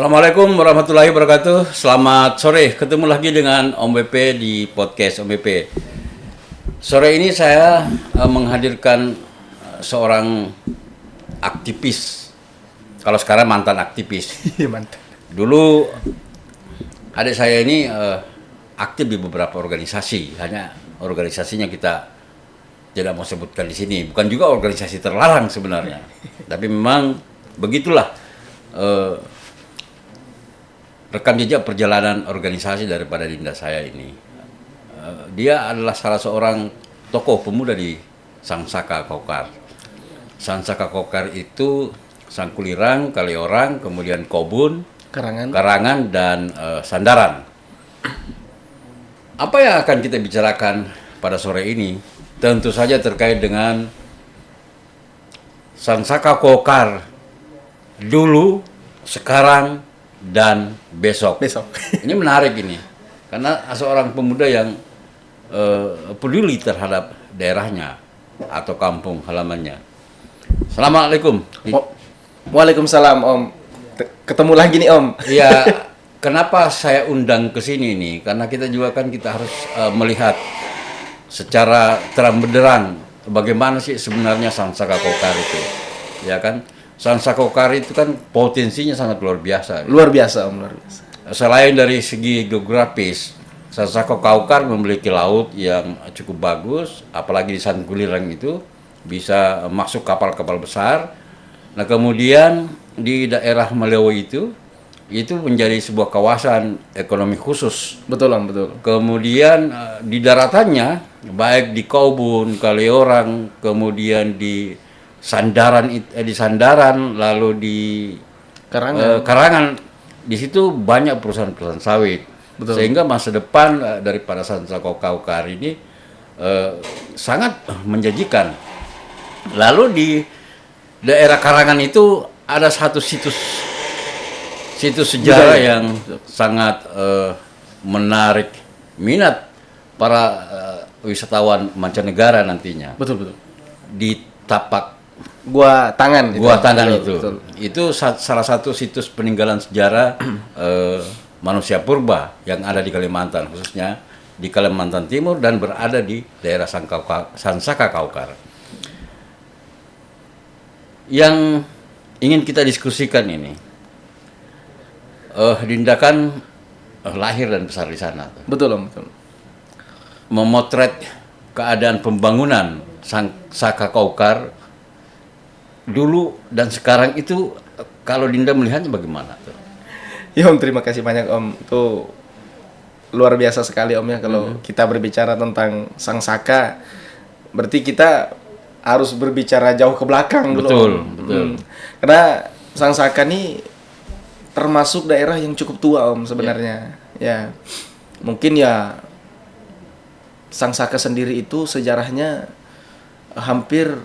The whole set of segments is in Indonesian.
Assalamualaikum warahmatullahi wabarakatuh. Selamat sore, ketemu lagi dengan Om BP di podcast Om BP. Sore ini saya menghadirkan seorang aktivis. Kalau sekarang mantan aktivis. Mantan. Dulu adik saya ini aktif di beberapa organisasi. Hanya organisasinya kita tidak mau sebutkan di sini. Bukan juga organisasi terlarang sebenarnya. Tapi memang begitulah. Rekam jejak perjalanan organisasi daripada dinda saya ini. Dia adalah salah seorang tokoh pemuda di Sangsaka Kaukar. Sangsaka Kaukar itu Sangkulirang, Kaliorang, kemudian Kobun, Karangan dan Sandaran. Apa yang akan kita bicarakan pada sore ini? Tentu saja terkait dengan Sangsaka Kaukar dulu, sekarang, dan besok. Ini menarik ini, karena seorang pemuda yang peduli terhadap daerahnya atau kampung halamannya. Assalamualaikum. Waalaikumsalam Om. Ketemu lagi nih Om. Iya, kenapa saya undang ke sini nih? Karena kita juga kan kita harus melihat secara terang benderang bagaimana sih sebenarnya Sangsaka Kaukar itu, ya kan? Sangsaka Kaukar itu kan potensinya sangat luar biasa. Luar biasa Om, luar biasa. Selain dari segi geografis, Sangsaka Kaukar memiliki laut yang cukup bagus, apalagi di Sangkulirang itu bisa masuk kapal-kapal besar. Nah, kemudian di daerah Malewo itu menjadi sebuah kawasan ekonomi khusus. Betul Om, betul. Kemudian di daratannya, baik di Kobun, Kaliorang, kemudian di Sandaran, lalu di Karangan, di situ banyak perusahaan-perusahaan sawit. Betul. Sehingga masa depan daripada Sangsaka Kaukar ini sangat menjanjikan. Lalu di daerah Karangan itu ada satu situs sejarah yang sangat menarik minat para wisatawan mancanegara nantinya. Betul. Di Tapak Gua Tangan itu. Itu salah satu situs peninggalan sejarah manusia purba yang ada di Kalimantan, khususnya di Kalimantan Timur dan berada di daerah Sangsaka Kaukar. Yang ingin kita diskusikan ini, Dinda kan lahir dan besar di sana. Betul Om, betul. Memotret keadaan pembangunan Sangsaka Kaukar dulu dan sekarang itu, kalau Dinda melihatnya bagaimana? Ya Om, terima kasih banyak Om. Itu luar biasa sekali Om ya kalau kita berbicara tentang Sangsaka. Berarti kita harus berbicara jauh ke belakang dulu. Betul. Karena Sangsaka ini termasuk daerah yang cukup tua Om sebenarnya. Ya. Mungkin ya Sangsaka sendiri itu sejarahnya hampir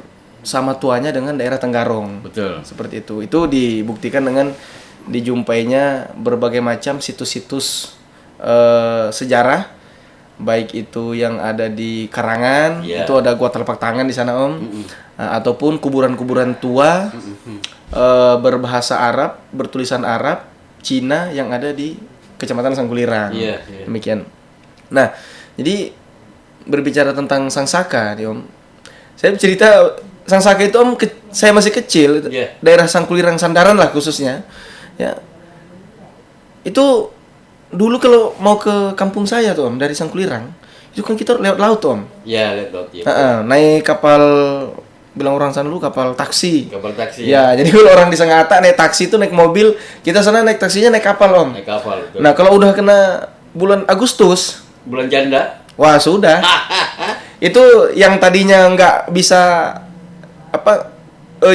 sama tuanya dengan daerah Tenggarong. Betul. Seperti itu. Itu dibuktikan dengan dijumpainya berbagai macam situs-situs sejarah, baik itu yang ada di Karangan, itu ada gua telapak tangan di sana Om, ataupun kuburan-kuburan tua berbahasa Arab, bertulisan Arab, Cina yang ada di Kecamatan Sangkulirang. Demikian. Nah, jadi berbicara tentang Sangsaka nih Om, saya cerita Sangsaka itu Om, saya masih kecil, daerah Sangkulirang Sandaran lah khususnya, ya. Itu dulu kalau mau ke kampung saya tuh Om, dari Sangkulirang, itu kan kita lewat laut Om. Iya, lewat laut. Ya. Naik kapal, bilang orang sana dulu kapal taksi. Ya, jadi kalau orang di Sangatta naik taksi itu naik mobil, kita sana naik taksinya naik kapal Om. Betul. Nah kalau udah kena bulan Agustus, bulan janda, wah sudah. Itu yang tadinya nggak bisa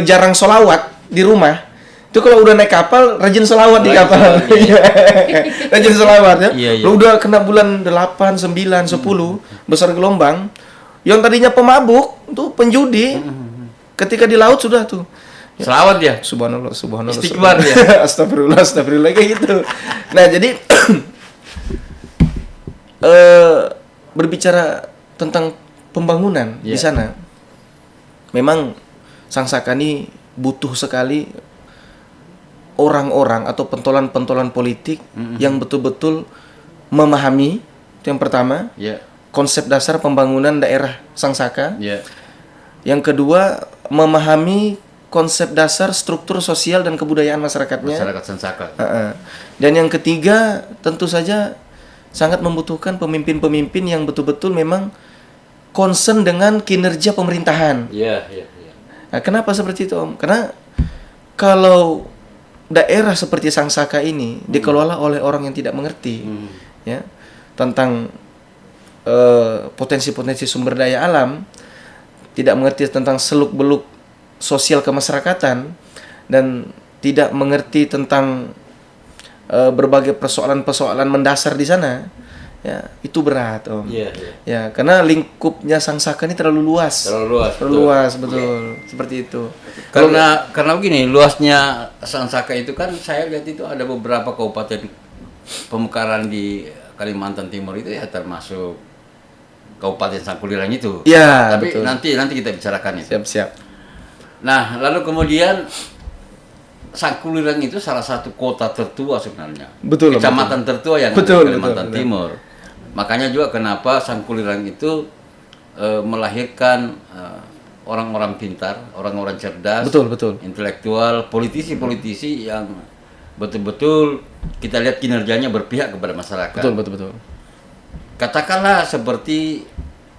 jarang sholawat di rumah, itu kalau udah naik kapal rajin sholawat di kapal. Rajin sholawat ya. Lu udah kena bulan 8, 9, 10 besar gelombang, yang tadinya pemabuk tuh penjudi, ketika di laut sudah tuh selawat ya. Subhanallah. Istighfar ya. Astagfirullah kayak gitu. Nah jadi berbicara tentang pembangunan di sana, memang Sangsaka ini butuh sekali orang-orang atau pentolan-pentolan politik yang betul-betul memahami, itu yang pertama, konsep dasar pembangunan daerah Sangsaka. Yang kedua, memahami konsep dasar struktur sosial dan kebudayaan masyarakatnya. Masyarakat Sangsaka. Dan yang ketiga, tentu saja sangat membutuhkan pemimpin-pemimpin yang betul-betul memang concern dengan kinerja pemerintahan. Nah, kenapa seperti itu, Om? Karena kalau daerah seperti Sangsaka ini dikelola oleh orang yang tidak mengerti ya tentang potensi-potensi sumber daya alam, tidak mengerti tentang seluk-beluk sosial kemasyarakatan, dan tidak mengerti tentang berbagai persoalan-persoalan mendasar di sana, ya itu berat, Om. Ya, karena lingkupnya Sangsaka ini terlalu luas. Terlalu luas, betul. Seperti itu. Karena begini, luasnya Sangsaka itu kan saya lihat itu ada beberapa kabupaten pemekaran di Kalimantan Timur itu ya, termasuk Kabupaten Sangkulirang itu. Ya, tapi betul. nanti kita bicarakan itu. Siap. Nah, lalu kemudian Sangkulirang itu salah satu kota tertua sebenarnya. Betul. Kecamatan tertua yang ada di Kalimantan Timur. Makanya juga kenapa Sangkulirang itu melahirkan orang-orang pintar, orang-orang cerdas, betul, intelektual, politisi-politisi yang betul-betul kita lihat kinerjanya berpihak kepada masyarakat. Betul. Katakanlah seperti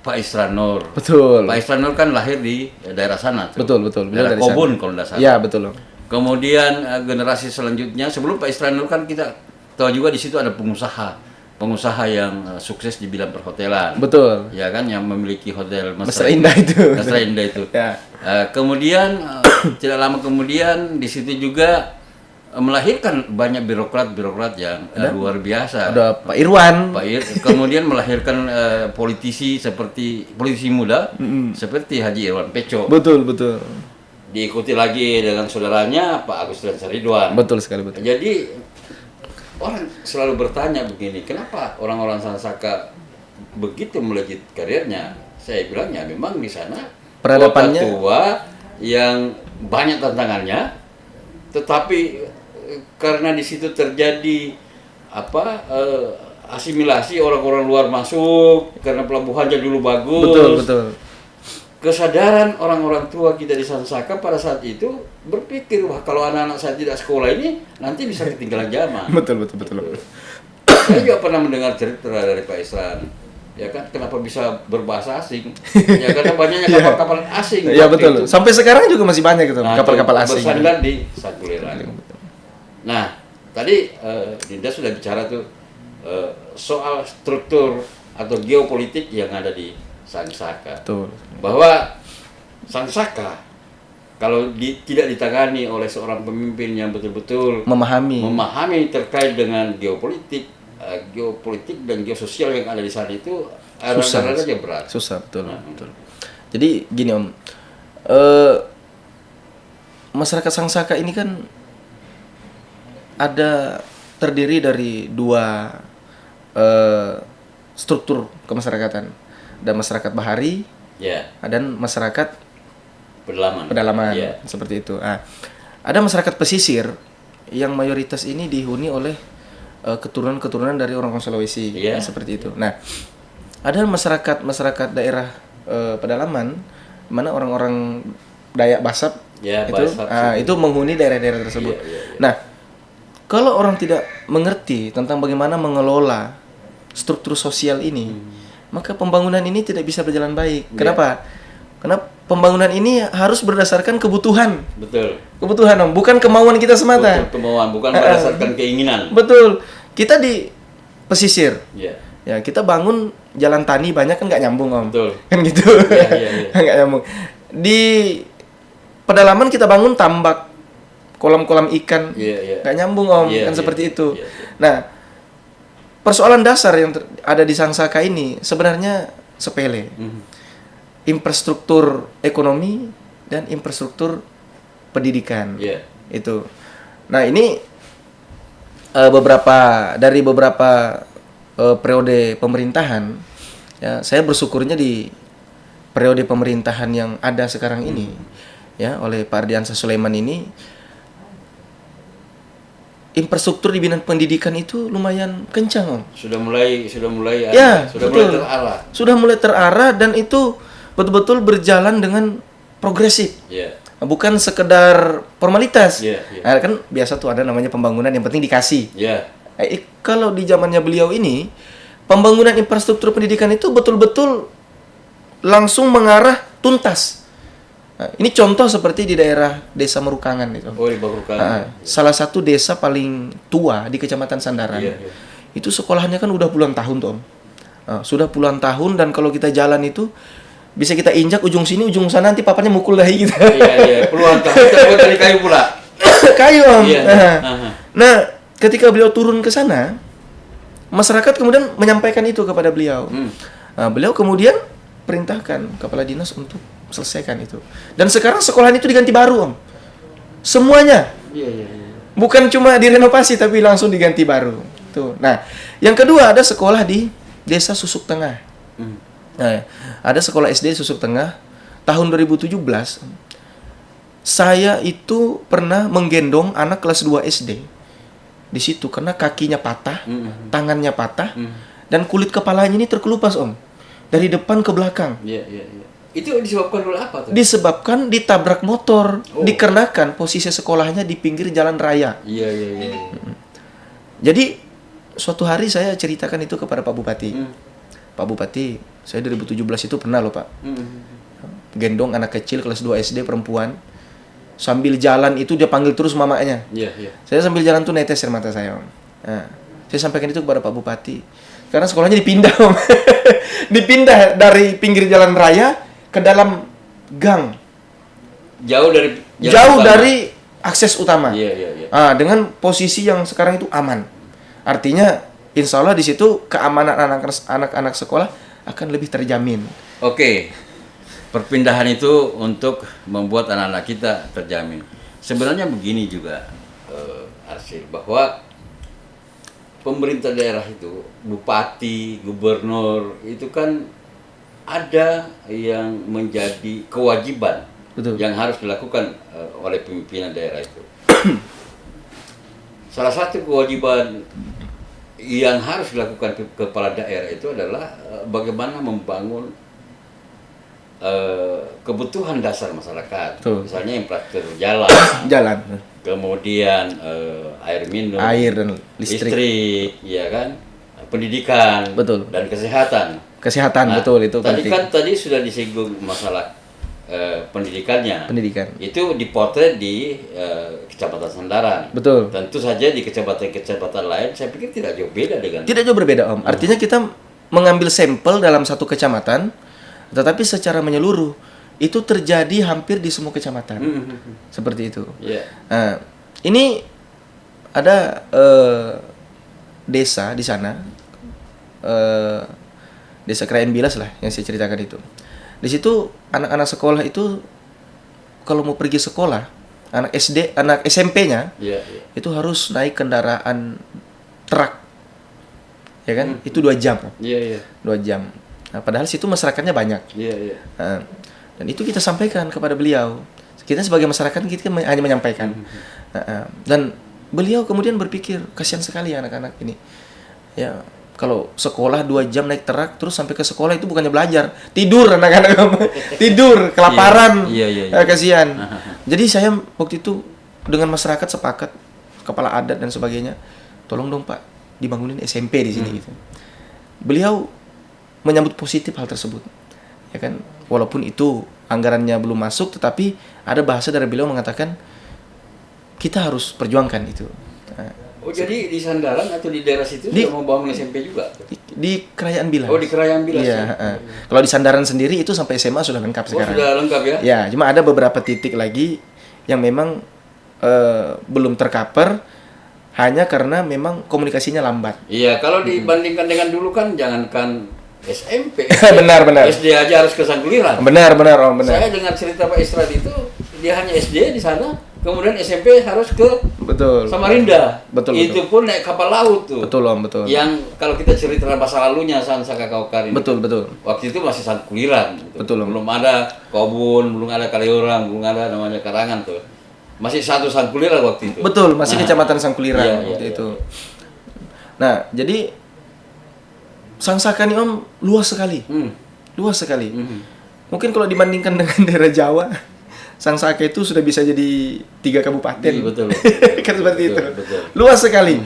Pak Isra Nur. Betul. Pak Isra Nur kan lahir di daerah sana. Betul. Daerah Dari Kobun sana. kalau tidak salah. Ya, betul. Kemudian generasi selanjutnya sebelum Pak Isra Nur kan kita tahu juga di situ ada pengusaha yang sukses di bidang perhotelan. Betul. Ya kan, yang memiliki hotel Mesra Indah itu. Mesra Indah itu. Ya. Kemudian tidak lama kemudian di situ juga melahirkan banyak birokrat yang luar biasa. Ada Pak Irwan. Kemudian melahirkan politisi muda seperti Haji Irwan Peco. Betul. Diikuti lagi dengan saudaranya Pak Agus Ridwan. Betul sekali. Jadi orang selalu bertanya begini, kenapa orang-orang Sangsaka begitu melejit karirnya? Saya bilangnya memang di sana peradabannya kota tua yang banyak tantangannya, tetapi karena di situ terjadi asimilasi, orang-orang luar masuk karena pelabuhannya dulu bagus. Betul. Kesadaran orang-orang tua kita di Sangsaka pada saat itu berpikir, wah kalau anak-anak saya tidak sekolah ini nanti bisa ketinggalan zaman. Betul. Saya juga pernah mendengar cerita dari Pak Isran, ya kan, kenapa bisa berbahasa asing? Ya karena banyaknya kapal-kapal asing. Ya betul. Sampai sekarang juga masih banyak itu kapal-kapal asing. Bersandar di Sangkulirang. Nah, tadi Dinda sudah bicara tuh soal struktur atau geopolitik yang ada di Sangsaka. Betul. Bahwa Sangsaka kalau tidak ditangani oleh seorang pemimpin yang betul-betul memahami terkait dengan geopolitik dan geososial yang ada di sana itu susah aja berat. Susah, betul. Jadi gini, Om. Masyarakat Sangsaka ini kan terdiri dari dua struktur kemasyarakatan. Ada masyarakat bahari, dan masyarakat pedalaman, seperti itu. Ada masyarakat pesisir yang mayoritas ini dihuni oleh keturunan-keturunan dari orang Sulawesi, seperti itu. Nah, ada masyarakat daerah pedalaman, mana orang-orang Dayak Basab, itu menghuni daerah-daerah tersebut. Nah, kalau orang tidak mengerti tentang bagaimana mengelola struktur sosial ini, maka pembangunan ini tidak bisa berjalan baik. Kenapa? Karena pembangunan ini harus berdasarkan kebutuhan. Betul. Kebutuhan, Om, bukan kemauan kita semata. Betul, kemauan, bukan berdasarkan keinginan. Betul. Kita di pesisir. Ya, kita bangun jalan tani banyak kan nggak nyambung, Om. Betul. Kan gitu. Nggak nyambung. Di pedalaman kita bangun tambak, kolam-kolam ikan, nggak nyambung, Om. Kan seperti itu. Nah, persoalan dasar yang ada di Sangsaka ini sebenarnya sepele. Infrastruktur ekonomi dan infrastruktur pendidikan. Itu. Nah, ini beberapa periode pemerintahan, ya, saya bersyukurnya di periode pemerintahan yang ada sekarang ini, ya, oleh Pak Ardiansah Sulaiman ini infrastruktur di bidang pendidikan itu lumayan kencang, Om. Sudah mulai Ya, sudah betul. mulai terarah. Sudah mulai terarah dan itu betul-betul berjalan dengan progresif. Iya. Bukan sekedar formalitas. Iya, iya. Nah, kan biasa tuh ada namanya pembangunan yang penting dikasih. Iya. Kalau di zamannya beliau ini, pembangunan infrastruktur pendidikan itu betul-betul langsung mengarah tuntas. Nah, ini contoh seperti di daerah Desa Merukangan itu. Oh, di Merukangan. Salah satu desa paling tua di Kecamatan Sandaran. Iya, iya. Itu sekolahnya kan udah puluhan tahun tuh, Om. Sudah puluhan tahun dan kalau kita jalan itu bisa kita injak ujung sini ujung sana, nanti papanya mukul dahi gitu. Iya, iya. Puluhan tahun terbuat dari kayu pula. Kayu, Om. Iya. Nah, ketika beliau turun ke sana, masyarakat kemudian menyampaikan itu kepada beliau. Nah, beliau kemudian perintahkan kepala dinas untuk selesaikan itu. Dan sekarang sekolahan itu diganti baru, Om. Semuanya. Iya, iya, iya. Bukan cuma direnovasi tapi langsung diganti baru. Tuh. Nah, yang kedua ada sekolah di Desa Susuk Tengah. Nah, ada sekolah SD Susuk Tengah. Tahun 2017 saya itu pernah menggendong anak kelas 2 SD. Di situ karena kakinya patah, tangannya patah, dan kulit kepalanya ini terkelupas, Om. Dari depan ke belakang. Iya, iya, iya. Itu disebabkan oleh apa tuh? Disebabkan ditabrak motor, Oh. dikarenakan posisi sekolahnya di pinggir jalan raya. Iya, iya, iya. Jadi suatu hari saya ceritakan itu kepada Pak Bupati. Pak Bupati, saya 2017 itu pernah loh, Pak. Gendong anak kecil kelas 2 SD perempuan. Sambil jalan itu dia panggil terus mamanya. Iya, iya. Saya sambil jalan tuh netes air mata saya, Om. Nah, saya sampaikan itu kepada Pak Bupati. Karena sekolahnya dipindah, Om. Dipindah dari pinggir jalan raya ke dalam gang. Jauh dari Jauh utama. dari akses utama. Iya, iya, iya. Dengan posisi yang sekarang itu aman. Artinya, insya Allah di situ keamanan anak-anak sekolah akan lebih terjamin. Oke. Perpindahan itu untuk membuat anak-anak kita terjamin. Sebenarnya begini juga, Arsyil, bahwa pemerintah daerah itu, bupati, gubernur, itu kan ada yang menjadi kewajiban. Betul. Yang harus dilakukan oleh pimpinan daerah itu. Salah satu kewajiban yang harus dilakukan kepala daerah itu adalah bagaimana membangun kebutuhan dasar masyarakat. Betul. Misalnya infrastruktur jalan, Jalan. kemudian air minum, Air dan listrik. ya kan, pendidikan, Betul. dan kesehatan. Kesehatan, betul, itu tadi penting. kan sudah disinggung masalah pendidikannya. Pendidikan. Itu dipotret di Kecamatan Sandaran. Betul. Tentu saja di kecamatan-kecamatan lain saya pikir tidak jauh beda dengan. Tidak jauh berbeda, Om. Artinya kita mengambil sampel dalam satu kecamatan, tetapi secara menyeluruh itu terjadi hampir di semua kecamatan. Seperti itu. Iya. Nah, ini ada desa di sana, desa Krayan Bilas lah yang saya ceritakan itu. Di situ anak-anak sekolah itu kalau mau pergi sekolah, anak SD, anak SMP-nya Iya, iya. itu harus naik kendaraan truk, ya kan? Itu 2 jam, Iya, iya. 2 jam. Nah, padahal situ masyarakatnya banyak. Iya, iya. Nah, dan itu kita sampaikan kepada beliau. Kita sebagai masyarakat kita hanya menyampaikan. Dan beliau kemudian berpikir, kasihan sekali anak-anak ini. Ya, kalau sekolah 2 jam naik truk terus sampai ke sekolah itu bukannya belajar, tidur anak-anak. Tidur, kelaparan. Iya, iya, iya. Kasihan. Jadi saya waktu itu dengan masyarakat sepakat, kepala adat dan sebagainya, tolong dong Pak, dibangunin SMP di sini gitu. Beliau menyambut positif hal tersebut. Ya kan, walaupun itu anggarannya belum masuk, tetapi ada bahasa dari beliau mengatakan kita harus perjuangkan itu. Oh, jadi di Sandaran atau di daerah situ sudah mau bangun SMP juga? Di Kerajaan Bilas. Oh, di Kerajaan Bilas. Iya. Kalau di Sandaran sendiri itu sampai SMA sudah lengkap sekarang. Sudah lengkap ya? Ya, cuma ada beberapa titik lagi yang memang belum tercover hanya karena memang komunikasinya lambat. Iya, kalau dibandingkan dengan dulu kan jangankan SMP. Benar. SD aja harus ke Sangguliran. Benar, Om, benar. Saya dengar cerita Pak Israt itu, dia hanya SD di sana, kemudian SMP harus ke Betul. Samarinda. Betul. Itu pun naik kapal laut tuh. Betul, Om, betul. Yang kalau kita cerita masa lalunya Sansaka Kaukar ini. Betul. Waktu itu masih Sangguliran. Gitu. Betul, Om. Belum ada Kobun, belum ada Kaliurang, belum ada namanya Karangan tuh. Masih satu Sangkulira waktu itu. Betul, masih Kecamatan Sangkulira Iya, waktu iya, itu. Nah, jadi Sangsaka ini Om luas sekali. Luas sekali. Mungkin kalau dibandingkan dengan daerah Jawa, Sangsaka itu sudah bisa jadi 3 kabupaten. Iya, betul. Kan seperti itu. Betul. Luas sekali.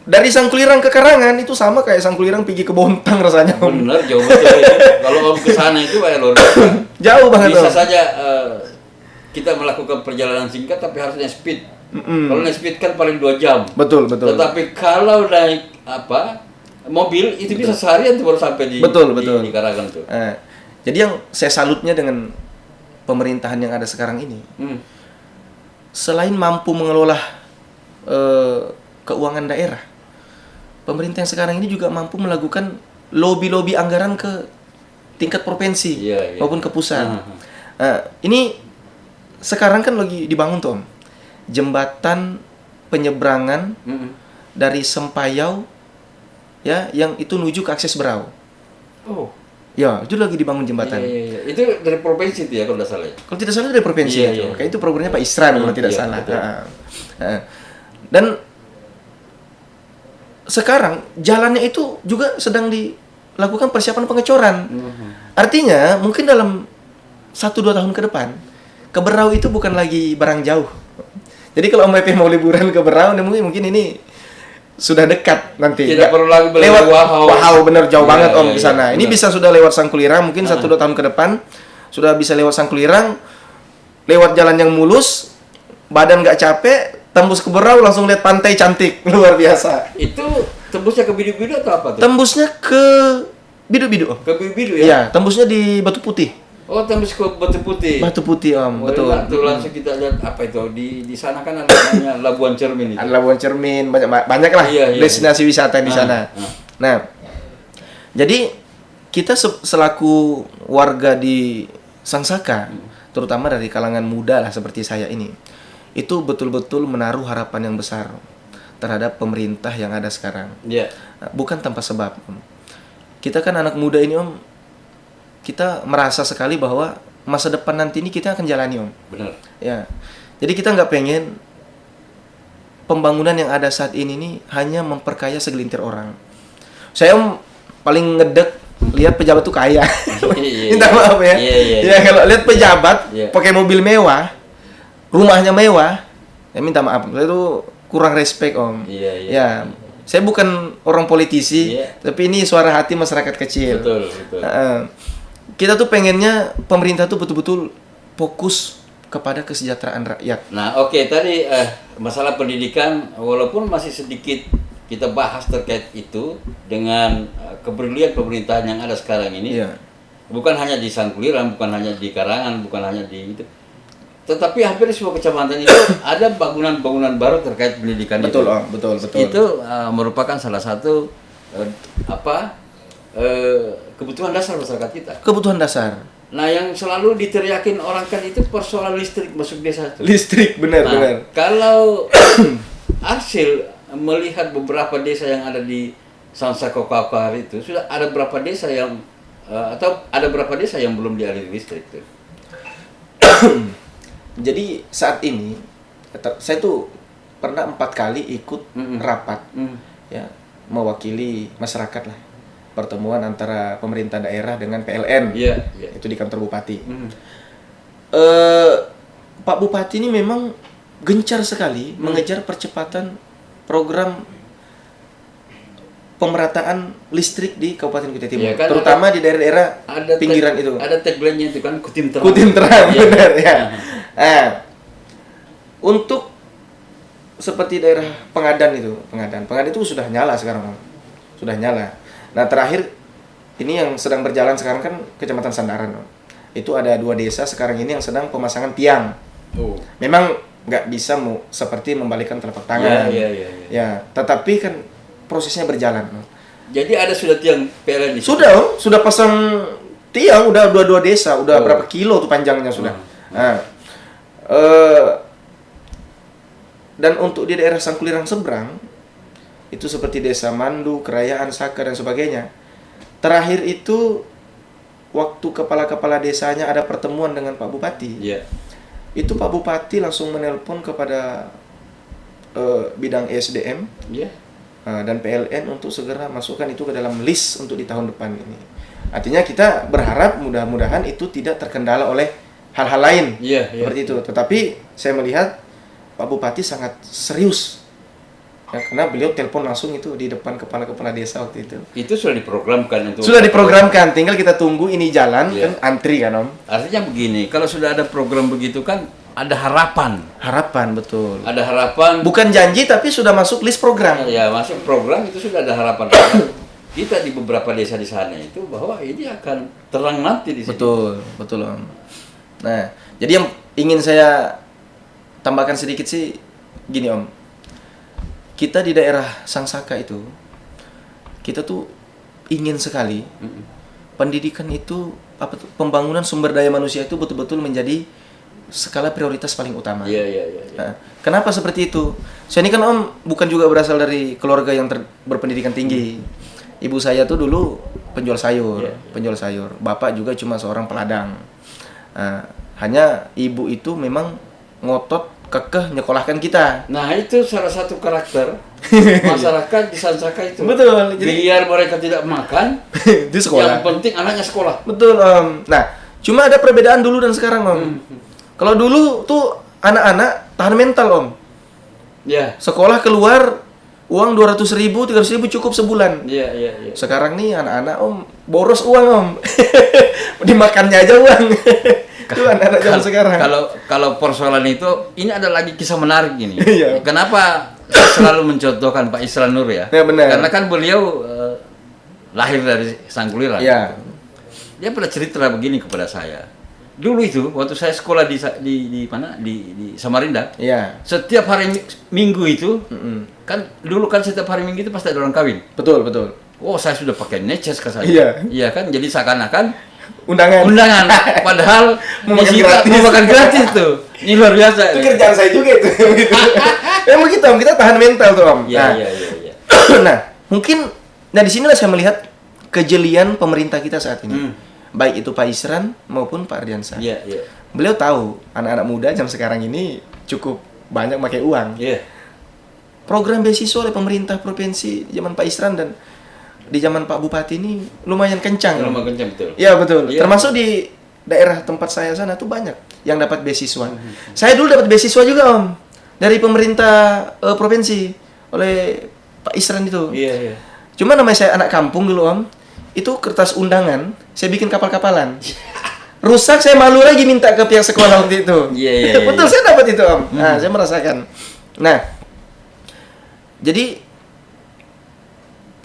Dari Sangkulirang ke Karangan itu sama kayak Sangkulirang pergi ke Bontang rasanya Om. Benar, jauh betul. Kalau Om ke sana itu kayak luar biasa. Jauh banget Bisa Om. saja kita melakukan perjalanan singkat tapi harusnya speed. Kalau naik speed kan paling 2 jam. Betul, betul. Tetapi kalau naik mobil itu bisa seharian tuh baru sampai di Betul. di Karangan tuh. Jadi yang saya salutnya dengan pemerintahan yang ada sekarang ini, selain mampu mengelola keuangan daerah, pemerintah yang sekarang ini juga mampu melakukan lobby anggaran ke tingkat provinsi maupun ke pusat. Ini sekarang kan lagi dibangun tuh Om, jembatan penyeberangan dari Sempayau ya, yang itu menuju ke akses Berau. Oh. Ya, itu lagi dibangun jembatan. Iya. Itu dari provinsi itu ya kalau tidak salah ya. Kalau tidak salah dari provinsi Iya, itu. iya. Kayak itu programnya Pak Isran kalau tidak Iya, salah. betul. Dan sekarang jalannya itu juga sedang dilakukan persiapan pengecoran. Artinya mungkin dalam 1-2 tahun ke depan, ke Berau itu bukan lagi barang jauh. Jadi kalau Om Epe mau liburan ke Berau, mungkin ini sudah dekat nanti. Tidak perlu lagi lewat Wahau. Wahau, bener jauh Iya, banget Om iya, di sana. iya, Ini benar. bisa sudah lewat Sangkulirang, mungkin 1-2 tahun ke depan sudah bisa lewat Sangkulirang, lewat jalan yang mulus, badan nggak capek, tembus ke Berau langsung lihat pantai cantik, luar biasa. Itu tembusnya ke Bidu-Bidu atau apa tuh? Tembusnya ke Bidu-Bidu Om. Ke Bidu-Bidu ya? Iya, tembusnya di Batu Putih. Oh, tembus ke Batu Putih. Batu Putih Om, Oh, betul. enak tuh langsung kita lihat apa itu di sana kan ada namanya Labuan Cermin itu. Ada Labuan Cermin, banyak lah Iya, iya. destinasi wisata di sana. Nah, jadi kita selaku warga di Sangsaka, terutama dari kalangan muda lah seperti saya ini, itu betul-betul menaruh harapan yang besar terhadap pemerintah yang ada sekarang. Iya. Bukan tanpa sebab, Om. Kita kan anak muda ini Om, kita merasa sekali bahwa masa depan nanti ini kita akan jalani Om. Benar. Ya, jadi kita nggak pengen pembangunan yang ada saat ini nih hanya memperkaya segelintir orang. Saya Om paling ngedek lihat pejabat tuh kaya. Iya, Minta maaf ya. Iya. Ya kalau lihat pejabat Iya. pakai mobil mewah, rumahnya mewah, ya minta maaf. Saya tuh kurang respect Om. Iya. Ya, saya bukan orang politisi, Iya. tapi ini suara hati masyarakat kecil. Betul. Kita tuh pengennya pemerintah tuh betul-betul fokus kepada kesejahteraan rakyat. Nah, oke, tadi masalah pendidikan walaupun masih sedikit kita bahas terkait itu dengan kepedulian pemerintahan yang ada sekarang ini. Iya. Bukan hanya di Sangkulirang, bukan hanya di Karangan, bukan hanya di itu. Tetapi hampir di semua kecamatan itu ada bangunan-bangunan baru terkait pendidikan Betul, itu. Om, betul. Itu merupakan salah satu kebutuhan dasar masyarakat kita. Kebutuhan dasar. Nah, yang selalu diteriakin orang kan itu persoalan listrik masuk desa itu. Listrik, benar. Kalau Arsil melihat beberapa desa yang ada di Sangsaka Kokar itu, sudah ada berapa desa yang atau ada berapa desa yang belum dialiri listrik tuh? Jadi saat ini saya tuh pernah 4 kali ikut rapat, ya, mewakili masyarakat lah, pertemuan antara pemerintah daerah dengan PLN. Iya. Itu di kantor bupati. Pak Bupati ini memang gencar sekali mengejar percepatan program pemerataan listrik di Kabupaten Kutai Timur, Iya, kan terutama di daerah-daerah pinggiran itu. Ada tagline-nya itu kan Kutim Terang. Kutim Terang, Iya. benar ya. Untuk seperti daerah Pengadan itu sudah nyala sekarang, sudah nyala. Nah, terakhir ini yang sedang berjalan sekarang kan Kecamatan Sandaran. Itu ada 2 desa sekarang ini yang sedang pemasangan tiang. Oh. Memang nggak bisa seperti membalikan telapak tangan. Iya. Ya, tetapi kan prosesnya berjalan. Jadi ada sudah tiang PLN di situ? Sudah, Om. Sudah pasang tiang, udah 2 desa, udah berapa kilo tuh panjangnya sudah. Nah, dan untuk di daerah Sangkulirang seberang, itu seperti Desa Mandu, Kerayaan, Saka, dan sebagainya. Terakhir itu, waktu kepala-kepala desanya ada pertemuan dengan Pak Bupati. Iya. Itu Pak Bupati langsung menelpon kepada bidang ESDM Iya. dan PLN untuk segera masukkan itu ke dalam list untuk di tahun depan ini. Artinya kita berharap mudah-mudahan itu tidak terkendala oleh hal-hal lain seperti itu. Tetapi saya melihat Pak Bupati sangat serius. Ya, karena beliau telepon langsung itu di depan kepala-kepala desa waktu itu. Itu sudah diprogramkan untuk. Sudah diprogramkan, tinggal kita tunggu ini jalan kan antri kan Om. Artinya begini, kalau sudah ada program begitu kan ada harapan. Harapan betul. Ada harapan. Bukan janji tapi sudah masuk list program. Ya, masuk program itu sudah ada harapan. Kita di beberapa desa di sana itu bahwa ini akan terang nanti di sini. Betul, betul Om. Nah, jadi yang ingin saya tambahkan sedikit sih gini Om. Kita di daerah Sangsaka itu, kita tuh ingin sekali pendidikan itu, pembangunan sumber daya manusia itu betul-betul menjadi skala prioritas paling utama. Iya. Nah, kenapa seperti itu? Saya ini kan Om bukan juga berasal dari keluarga yang berpendidikan tinggi. Ibu saya tuh dulu penjual sayur, penjual sayur. Bapak juga cuma seorang peladang. Nah, hanya ibu itu memang ngotot kekeh nyekolahkan kita. Nah, itu salah satu karakter masyarakat di Sansaka itu. Betul. Jadi, biar mereka tidak makan, di sekolah. yang penting anaknya sekolah. Betul Om. Nah, cuma ada perbedaan dulu dan sekarang Om. Kalau dulu tuh anak-anak tahan mental Om. Ya. Sekolah keluar uang 200.000, 300.000 cukup sebulan. Iya. Sekarang nih anak-anak Om boros uang Om. Dimakannya aja uang. Itu anak-anak zaman sekarang. Kalau persoalan itu, ini ada lagi kisah menarik ini. Iya. Kenapa saya selalu mencontohkan Pak Isran Nur ya? Ya benar. Karena kan beliau lahir dari Sangkuliran. Iya. Dia pernah cerita begini kepada saya. Dulu itu waktu saya sekolah di mana? Di Samarinda. Iya. Setiap hari Minggu itu kan dulu kan setiap hari Minggu itu pasti ada orang kawin. Betul. Oh, saya sudah pakai neces ke saya. Iya. Iya kan? Jadi seakan-akan Undangan. Padahal mau makan gratis tuh. Ini luar biasa. Itu kerjaan saya juga itu. Memang begitu Om, kita tahan mental tuh Om. Iya. Nah, mungkin di sinilah saya melihat kejelian pemerintah kita saat ini. Baik itu Pak Isran maupun Pak Ardiansah. Iya. Beliau tahu anak-anak muda jam sekarang ini cukup banyak pakai uang. Iya. Program beasiswa oleh pemerintah provinsi zaman Pak Isran dan di zaman Pak Bupati ini lumayan kencang. Lumayan kencang betul. Iya betul. Iya. Termasuk di daerah tempat saya sana tuh banyak yang dapat beasiswa. Saya dulu dapat beasiswa juga Om dari pemerintah provinsi oleh Pak Isran itu. Iya. Cuma namanya saya anak kampung dulu Om. Itu kertas undangan saya bikin kapal-kapalan. Rusak saya malu lagi minta ke pihak sekolah waktu itu. Iya. Betul saya dapat itu Om. Nah saya merasakan. Nah jadi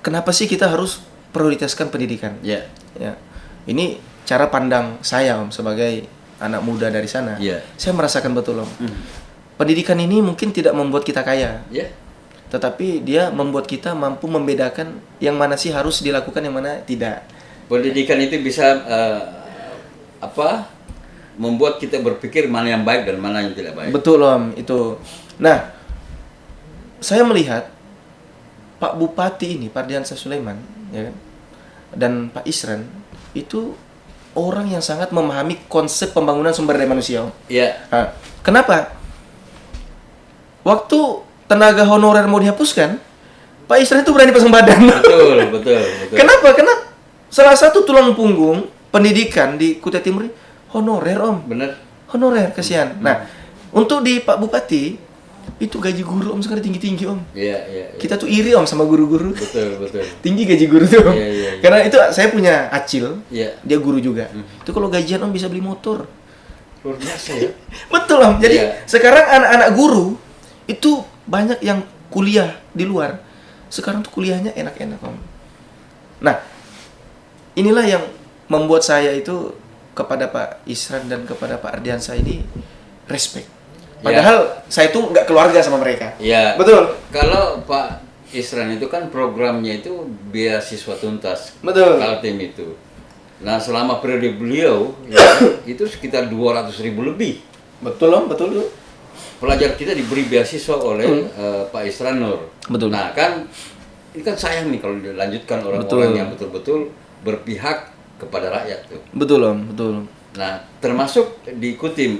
kenapa sih kita harus prioritaskan pendidikan? Iya. Ya. Ini cara pandang saya Om sebagai anak muda dari sana. Iya. Saya merasakan betul Om. Pendidikan ini mungkin tidak membuat kita kaya. Iya. Tetapi dia membuat kita mampu membedakan yang mana sih harus dilakukan, yang mana tidak. Pendidikan itu bisa membuat kita berpikir mana yang baik dan mana yang tidak baik. Betul Om, itu. Nah, saya melihat Pak Bupati ini, Pak Ardiansah Sulaiman, ya kan, dan Pak Isran itu orang yang sangat memahami konsep pembangunan sumber daya manusia. Om. Iya. Nah, kenapa? Waktu tenaga honorer mau dihapuskan, Pak Isran itu berani pasang badan. Betul. Kenapa? Karena salah satu tulang punggung pendidikan di Kutai Timur ini honorer Om. Benar. Honorer, kasihan. Nah, untuk di Pak Bupati itu gaji guru Om sekarang tinggi-tinggi Om. Iya. Kita tuh iri Om sama guru-guru. Betul. Tinggi gaji guru tuh Om. Iya. Karena itu saya punya acil, Iya. dia guru juga. Itu kalau gajian Om bisa beli motor. Luar biasa ya. Betul Om. Jadi Iya. sekarang anak-anak guru itu banyak yang kuliah di luar. Sekarang tuh kuliahnya enak-enak Om. Nah, inilah yang membuat saya itu kepada Pak Isran dan kepada Pak Ardiansah ini respect. Padahal saya tuh nggak keluarga sama mereka. Iya. Betul. Kalau Pak Isran itu kan programnya itu beasiswa tuntas. Betul. Kaltim itu. Nah, selama periode beliau ya, itu sekitar 200.000 lebih. Betul Om, betul tuh. Pelajar kita diberi beasiswa oleh Pak Isran Nur. Betul. Nah kan, ini kan sayang nih kalau dilanjutkan orang-orang yang betul-betul berpihak kepada rakyat tuh. Betul Om, betul. Nah termasuk di Kutim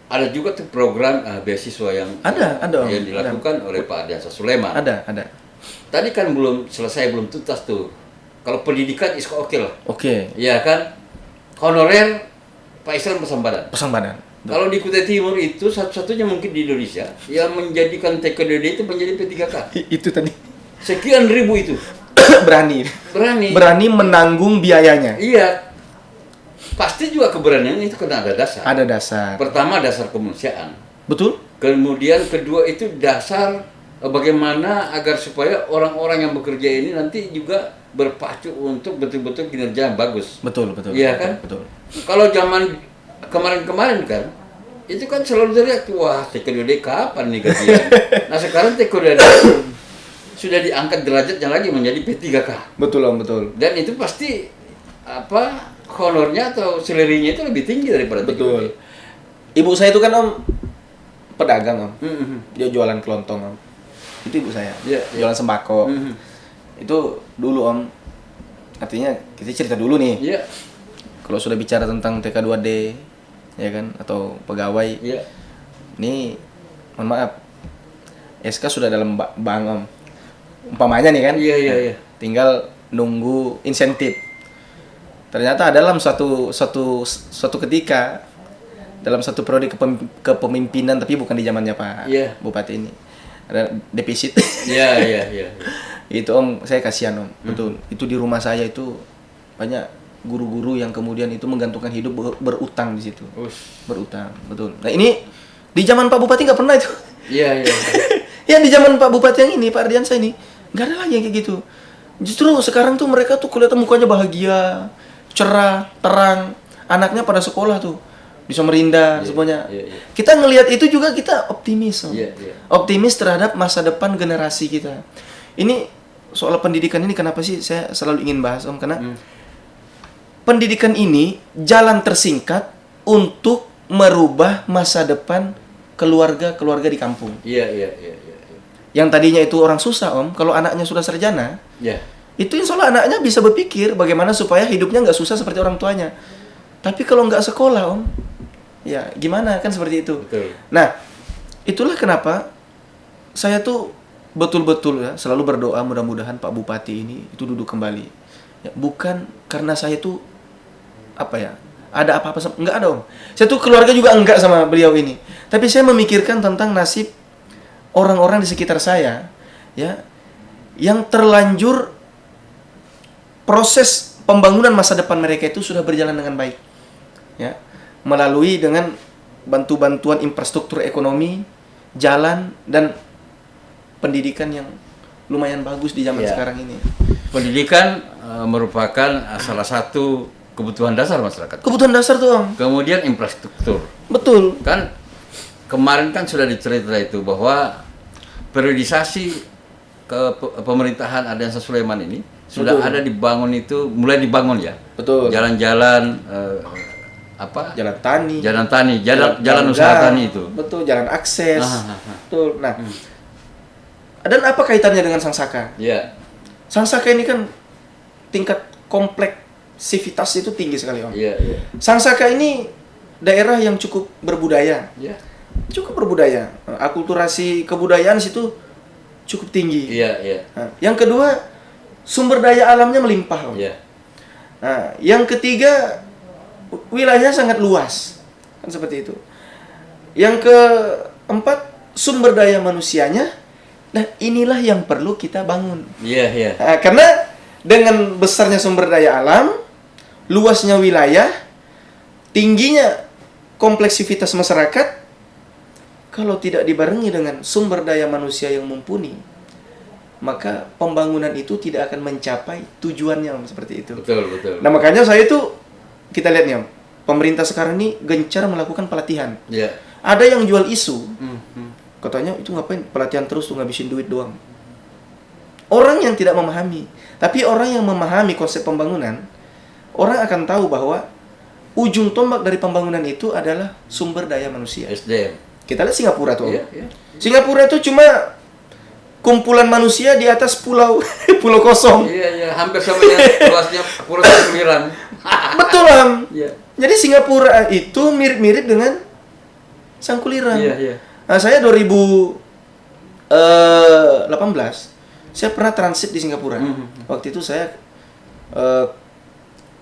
ada juga tuh program beasiswa yang Ada, Om. yang dilakukan oleh Pak Ardiansa Sulaiman. Ada. Tadi kan belum selesai, belum tuntas tuh. Kalau pendidikan is oke lah. Oke. Iya kan? Honorer Pak Islam pasang badan. Pasang badan. Kalau di Kutai Timur itu satu-satunya mungkin di Indonesia yang menjadikan TKDD itu menjadi P3K. Itu tadi. Sekian ribu itu. Berani menanggung biayanya. Iya. Pasti juga keberanian itu kena ada dasar. Ada dasar. Pertama dasar kemanusiaan. Betul? Kemudian kedua itu dasar bagaimana agar supaya orang-orang yang bekerja ini nanti juga berpacu untuk betul-betul kinerja yang bagus. Betul. Iya kan? Betul. Kalau zaman kemarin-kemarin kan, itu kan selalu teriak, wah TKDD kapan nih gajian? Nah sekarang TKDD sudah diangkat derajatnya lagi menjadi P3K. Betul Om, betul. Dan itu pasti honornya atau salary-nya itu lebih tinggi daripada Betul. Ibu saya itu kan Om pedagang Om. Mm-hmm. Dia jualan kelontong Om. Itu ibu saya. Yeah. Jualan sembako. Mm-hmm. Itu dulu Om. Artinya kita cerita dulu nih. Iya. Kalau sudah bicara tentang TK2D ya kan atau pegawai. Iya. Ini mohon maaf. SK sudah dalam bank Om. Umpamanya nih kan. Iya. Tinggal nunggu insentif. Ternyata dalam suatu ketika dalam satu periode kepemimpinan tapi bukan di zamannya Pak Bupati ini ada defisit. Iya. Itu Om, saya kasihan Om. Betul. Itu di rumah saya itu banyak guru-guru yang kemudian itu menggantungkan hidup berutang di situ. Berutang, betul. Nah, ini di zaman Pak Bupati nggak pernah itu. Iya. Yang di zaman Pak Bupati yang ini, Pak Ardiansa ini, nggak ada lagi yang kayak gitu. Justru sekarang tuh mereka tuh kelihatan mukanya bahagia, cerah, terang. Anaknya pada sekolah tuh di Samarinda semuanya. Kita ngelihat itu juga kita optimis. Optimis terhadap masa depan generasi kita. Ini soal pendidikan ini kenapa sih saya selalu ingin bahas Om? Karena pendidikan ini jalan tersingkat untuk merubah masa depan keluarga di kampung. Iya. Yang tadinya itu orang susah Om, kalau anaknya sudah sarjana, itu insya Allah anaknya bisa berpikir bagaimana supaya hidupnya nggak susah seperti orang tuanya. Tapi kalau nggak sekolah Om, ya gimana kan seperti itu. Betul. Nah, itulah kenapa saya tuh betul-betul ya selalu berdoa mudah-mudahan Pak Bupati ini itu duduk kembali. Ya, bukan karena saya tuh ada apa-apa enggak ada Om. Saya tuh keluarga juga enggak sama beliau ini. Tapi saya memikirkan tentang nasib orang-orang di sekitar saya ya yang terlanjur proses pembangunan masa depan mereka itu sudah berjalan dengan baik. Ya, melalui dengan bantuan infrastruktur ekonomi, jalan dan pendidikan yang lumayan bagus di zaman sekarang ini. Pendidikan merupakan salah satu kebutuhan dasar masyarakat. Kebutuhan dasar tuh Om. Kemudian infrastruktur. Betul. Kan kemarin kan sudah dicerita itu bahwa periodisasi pemerintahan Ardiansa Sulaiman ini sudah ada dibangun itu, mulai dibangun ya. Betul. Jalan-jalan Jalan tani, jalan usaha tani itu. Betul, jalan akses. Betul. Nah, dan apa kaitannya dengan Sangsaka? Iya. Sangsaka ini kan tingkat kompleksivitas itu tinggi sekali Om. Iya. Sangsaka ini daerah yang cukup berbudaya. Iya. Cukup berbudaya. Akulturasi kebudayaan situ cukup tinggi. Iya. Nah, yang kedua, sumber daya alamnya melimpah Om. Iya. Nah, yang ketiga, wilayahnya sangat luas. Kan seperti itu. Yang keempat, sumber daya manusianya. Nah, inilah yang perlu kita bangun. Iya. Nah, karena dengan besarnya sumber daya alam, luasnya wilayah, tingginya kompleksivitas masyarakat, kalau tidak dibarengi dengan sumber daya manusia yang mumpuni, maka pembangunan itu tidak akan mencapai tujuannya Om, seperti itu. Betul. Nah, makanya saya itu kita lihat nih Om, pemerintah sekarang ini gencar melakukan pelatihan. Iya. Ada yang jual isu. Katanya itu ngapain pelatihan terus tuh ngabisin duit doang. Orang yang tidak memahami. Tapi orang yang memahami konsep pembangunan, orang akan tahu bahwa ujung tombak dari pembangunan itu adalah sumber daya manusia. SDM. Kita lihat Singapura tuh. Iya. Singapura itu cuma kumpulan manusia di atas pulau pulau kosong. Iya, hampir sama yang luasnya Pulau Sembilan. Betul Om. Iya. Jadi Singapura itu mirip-mirip dengan Sangkulirang. Iya, iya. Nah, saya 2018 saya pernah transit di Singapura. Waktu itu saya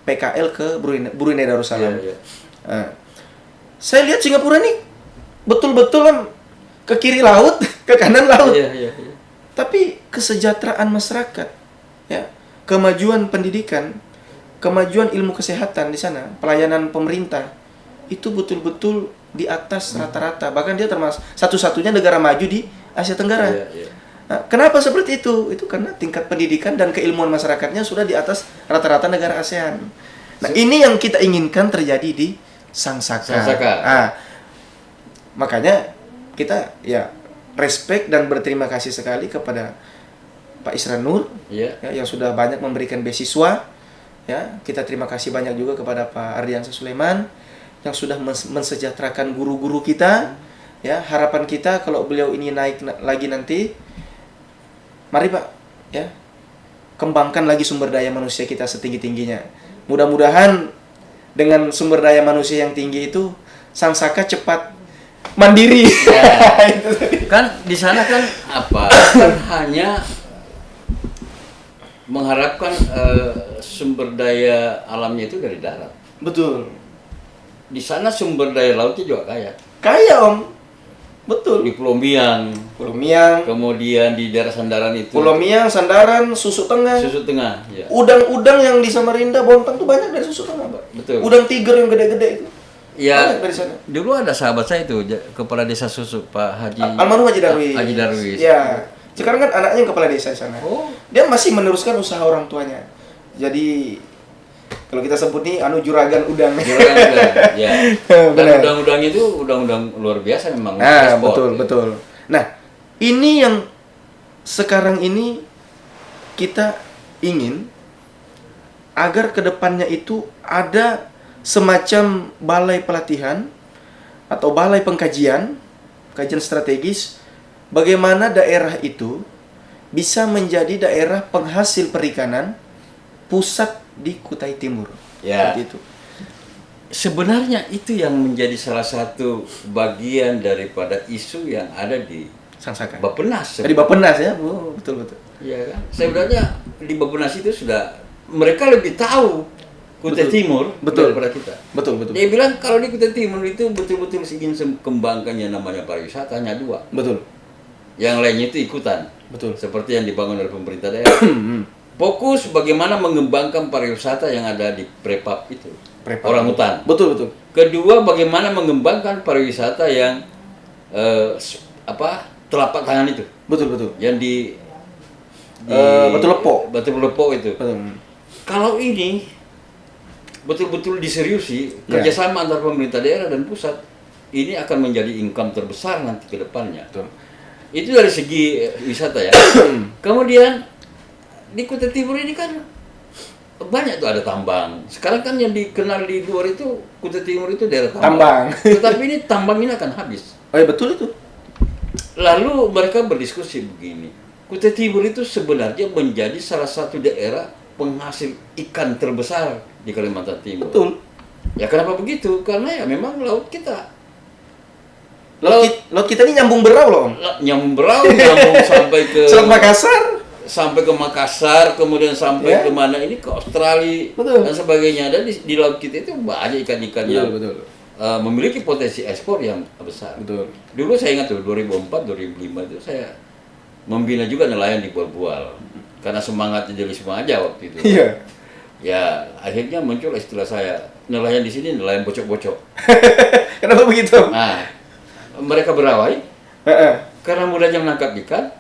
PKL ke Brunei Darussalam. Iya, iya. Nah, saya lihat Singapura nih betul-betul kan ke kiri laut, ke kanan laut. Iya, iya, iya. Tapi kesejahteraan masyarakat, ya, kemajuan pendidikan, kemajuan ilmu kesehatan di sana, pelayanan pemerintah itu betul-betul di atas rata-rata. Bahkan dia termasuk satu-satunya negara maju di Asia Tenggara. Iya, iya. Nah, kenapa seperti itu? Itu karena tingkat pendidikan dan keilmuan masyarakatnya sudah di atas rata-rata negara ASEAN. Nah, ini yang kita inginkan terjadi di Sangsaka. Sangsaka. Nah, makanya kita ya respect dan berterima kasih sekali kepada Pak Isran Nur, Iya. ya, yang sudah banyak memberikan beasiswa. Ya, kita terima kasih banyak juga kepada Pak Ardiansyah Sulaiman yang sudah mensejahterakan guru-guru kita. Ya, harapan kita kalau beliau ini naik lagi nanti, mari Pak, ya, kembangkan lagi sumber daya manusia kita setinggi-tingginya. Mudah-mudahan dengan sumber daya manusia yang tinggi itu, Sangsaka cepat mandiri. Ya. Kan di sana kan apa? Kan hanya mengharapkan sumber daya alamnya itu dari darat. Betul. Di sana sumber daya lautnya juga kaya. Kaya Om. Betul. Di Pulau Miang, Pulau Miang, kemudian di daerah Sandaran itu. Pulau Miang, Sandaran, Susu Tengah. Susu Tengah, ya. Udang-udang yang di Samarinda, Bontang tuh banyak dari Susu Tengah, Pak. Betul. Udang tiger yang gede-gede itu. Ya, Banyak dari sana. dulu ada sahabat saya itu, kepala desa Susu, Pak Haji. Almarhum Haji Darwis. Haji Darwis. Ya. Sekarang kan anaknya yang kepala desa di sana. Oh. Dia masih meneruskan usaha orang tuanya. Jadi kalau kita sebut nih juragan udang. Juragan udang, ya. Dan Benar. udang-udang itu udang-udang luar biasa memang. Nah, ekspor. betul, betul. Nah, ini yang sekarang ini kita ingin agar kedepannya itu ada semacam balai pelatihan atau balai pengkajian, kajian strategis, bagaimana daerah itu bisa menjadi daerah penghasil perikanan pusat di Kutai Timur. Ya. Seperti itu. Sebenarnya itu yang menjadi salah satu bagian daripada isu yang ada di Sangsaka. Bappenas. Dari Bappenas ya, Bu. Betul, betul. Iya kan? Sebenarnya di Bappenas itu sudah mereka lebih tahu Kutai Betul. Timur Betul. daripada kita. Betul, betul. Dia bilang kalau di Kutai Timur itu betul-betul ingin kembangkan yang namanya pariwisata hanya dua. Betul. Yang lainnya itu ikutan. Betul. Seperti yang dibangun oleh pemerintah daerah. Fokus bagaimana mengembangkan pariwisata yang ada di Prepap itu. Prepap. Orang hutan. Betul, betul. Kedua, bagaimana mengembangkan pariwisata yang telapak tangan itu. Betul, betul. Yang di Batu Lepo. Batu Lepo itu. Betul. Kalau ini betul-betul diseriusi, Ya. kerjasama antar pemerintah daerah dan pusat, ini akan menjadi income terbesar nanti ke depannya. Betul. Itu dari segi wisata ya. Kemudian di Kutai Timur ini kan banyak tuh ada tambang. Sekarang kan yang dikenal di luar itu Kutai Timur itu daerah tambang. Tetapi ini tambang ini akan habis. Oh ya, betul itu. Lalu mereka berdiskusi begini. Kutai Timur itu sebenarnya menjadi salah satu daerah penghasil ikan terbesar di Kalimantan Timur. Betul. Ya kenapa begitu? Karena ya memang laut kita. Laut kita ini nyambung berau loh, Om. Nyambung sampai ke Selat Makassar. Sampai ke Makassar, kemudian sampai Ya. ke mana ini ke Australia Betul. dan sebagainya. Dan di laut kita itu banyak ikan-ikan yang Betul. memiliki potensi ekspor yang besar. Betul. Dulu saya ingat tuh 2004, 2005 itu saya membina juga nelayan di Bual-Bual karena semangatnya idealisme aja waktu itu. Iya. Ya akhirnya muncul istilah saya nelayan di sini nelayan bocok-bocok. Kenapa begitu? Nah mereka berawai Heeh. karena mudahnya menangkap ikan.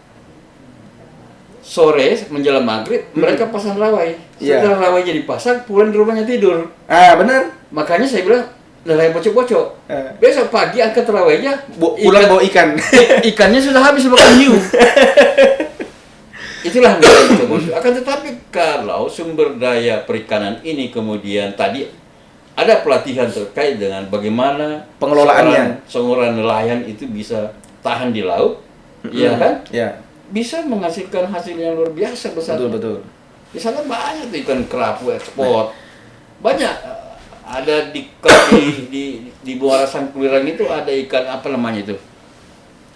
Sore menjelang maghrib mereka pasang rawai. Iya. Setelah rawainya dipasang, pulang di rumahnya tidur. Ah, benar. Makanya saya bilang nelayan bocok-bocok. Eh. Besok pagi angkat rawainya, Pulang bawa ikan. ikannya sudah habis makan hiu. Itulah nelayan bocok-bocok. Akan tetapi kalau sumber daya perikanan ini kemudian tadi ada pelatihan terkait dengan bagaimana Pengelolaannya. seorang nelayan itu bisa tahan di laut, iya kan? Ya. Bisa menghasilkan hasil yang luar biasa besar. Betul, betul. Di sana banyak tuh ikan kerapu ekspor. Banyak ada di Muara Sangkulirang itu ada ikan apa namanya itu?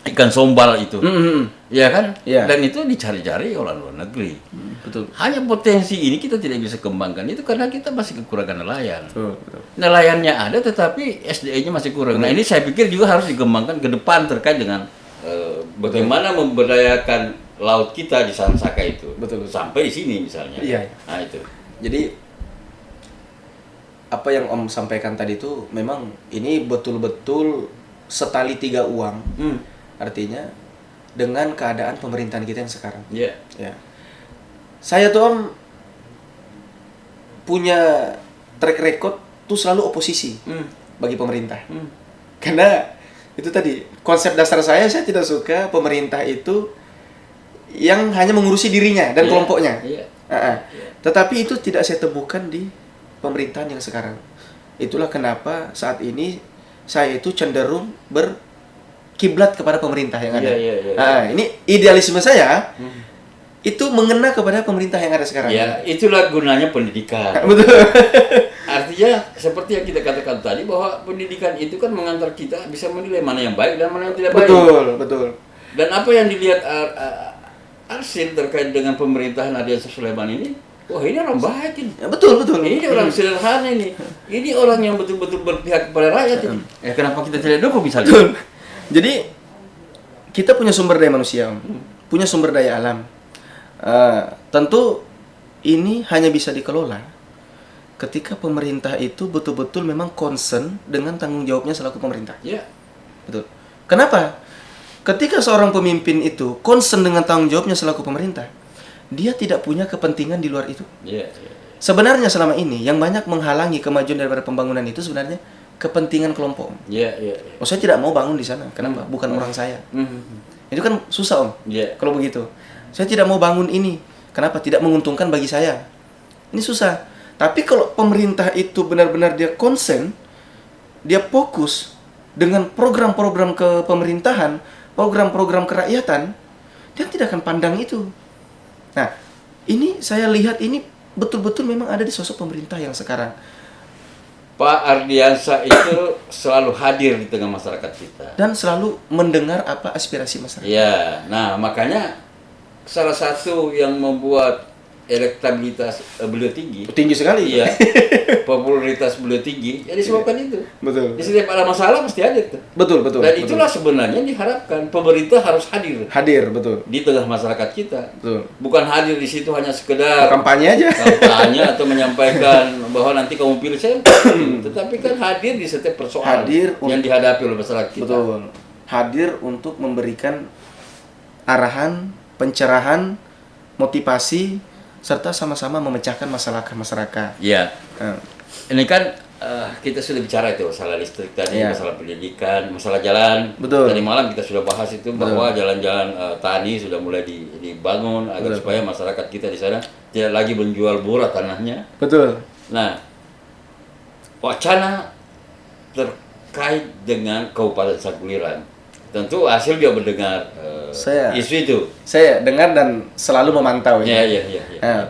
Ikan sombal itu. Ya kan? Iya. Dan itu dicari-cari oleh luar negeri. Betul. Hanya potensi ini kita tidak bisa kembangkan itu karena kita masih kekurangan nelayan. Betul, betul. Nelayannya ada tetapi SDE-nya masih kurang. Nah, ini saya pikir juga harus dikembangkan ke depan terkait dengan bagaimana memberdayakan laut kita di Sansaka itu. Betul. Sampai di sini misalnya. Iya. Nah, itu. Jadi apa yang Om sampaikan tadi itu memang ini betul-betul setali tiga uang. Artinya dengan keadaan pemerintahan kita yang sekarang. Iya. Ya. Saya tuh Om punya track record tuh selalu oposisi bagi pemerintah. Karena itu tadi konsep dasar saya tidak suka pemerintah itu yang hanya mengurusi dirinya dan kelompoknya. Iya. Tetapi itu tidak saya temukan di pemerintahan yang sekarang. Itulah kenapa saat ini saya itu cenderung berkiblat kepada pemerintah yang ada. Ini idealisme saya itu mengena kepada pemerintah yang ada sekarang. Ya, itulah gunanya pendidikan. Betul. Artinya seperti yang kita katakan tadi bahwa pendidikan itu kan mengantar kita bisa menilai mana yang baik dan mana yang tidak baik. Betul. Dan apa yang dilihat Arsin terkait dengan pemerintahan Ardiansah Sulaiman ini, wah ini orang baik ini. Ya, betul. Ini orang sederhana ini. Ini orang yang betul-betul berpihak kepada rakyat ini. Kenapa kita tidak dukung misalnya? Betul. Jadi kita punya sumber daya manusia, punya sumber daya alam. Tentu ini hanya bisa dikelola ketika pemerintah itu betul-betul memang concern dengan tanggung jawabnya selaku pemerintah. Iya. Betul. Kenapa? Ketika seorang pemimpin itu concern dengan tanggung jawabnya selaku pemerintah, dia tidak punya kepentingan di luar itu. Iya. Sebenarnya selama ini yang banyak menghalangi kemajuan daripada pembangunan itu sebenarnya kepentingan kelompok. Iya. Oh, saya tidak mau bangun di sana. Kenapa? Bukan orang saya. Itu kan susah, Om. Iya. Kalau begitu. Saya tidak mau bangun ini. Kenapa? Tidak menguntungkan bagi saya. Ini susah. Tapi kalau pemerintah itu benar-benar dia konsen, dia fokus dengan program-program kepemerintahan, program-program kerakyatan, dia tidak akan pandang itu. Nah, ini saya lihat ini betul-betul memang ada di sosok pemerintah yang sekarang. Pak Ardiansah itu selalu hadir di tengah masyarakat kita. Dan selalu mendengar apa aspirasi masyarakat. Iya, nah makanya salah satu yang membuat elektabilitas beliau tinggi. Tinggi sekali. Iya. Popularitas beliau tinggi. Ya disebabkan itu. Betul. Di setiap ada masalah pasti hadir tuh. Betul. Dan itulah sebenarnya diharapkan pemerintah harus hadir. Hadir, betul. Di tengah masyarakat kita. Betul. Bukan hadir di situ hanya sekedar kampanye aja. Kampanye atau menyampaikan bahwa nanti kamu pilih saya. Tetapi kan hadir di setiap persoalan yang dihadapi oleh masyarakat kita. Betul. Hadir untuk memberikan arahan, pencerahan, motivasi, serta sama-sama memecahkan masalah masyarakat. Iya. Ini kan kita sudah bicara itu masalah listrik tadi, masalah pendidikan, masalah jalan. Betul. Tadi malam kita sudah bahas itu bahwa jalan-jalan tani sudah mulai dibangun agar supaya masyarakat kita di sana tidak lagi menjual murah tanahnya. Betul. Nah, wacana terkait dengan Kabupaten Sangkulirang. Tentu hasil dia mendengar isu itu. Saya dengar dan selalu memantau itu. Iya.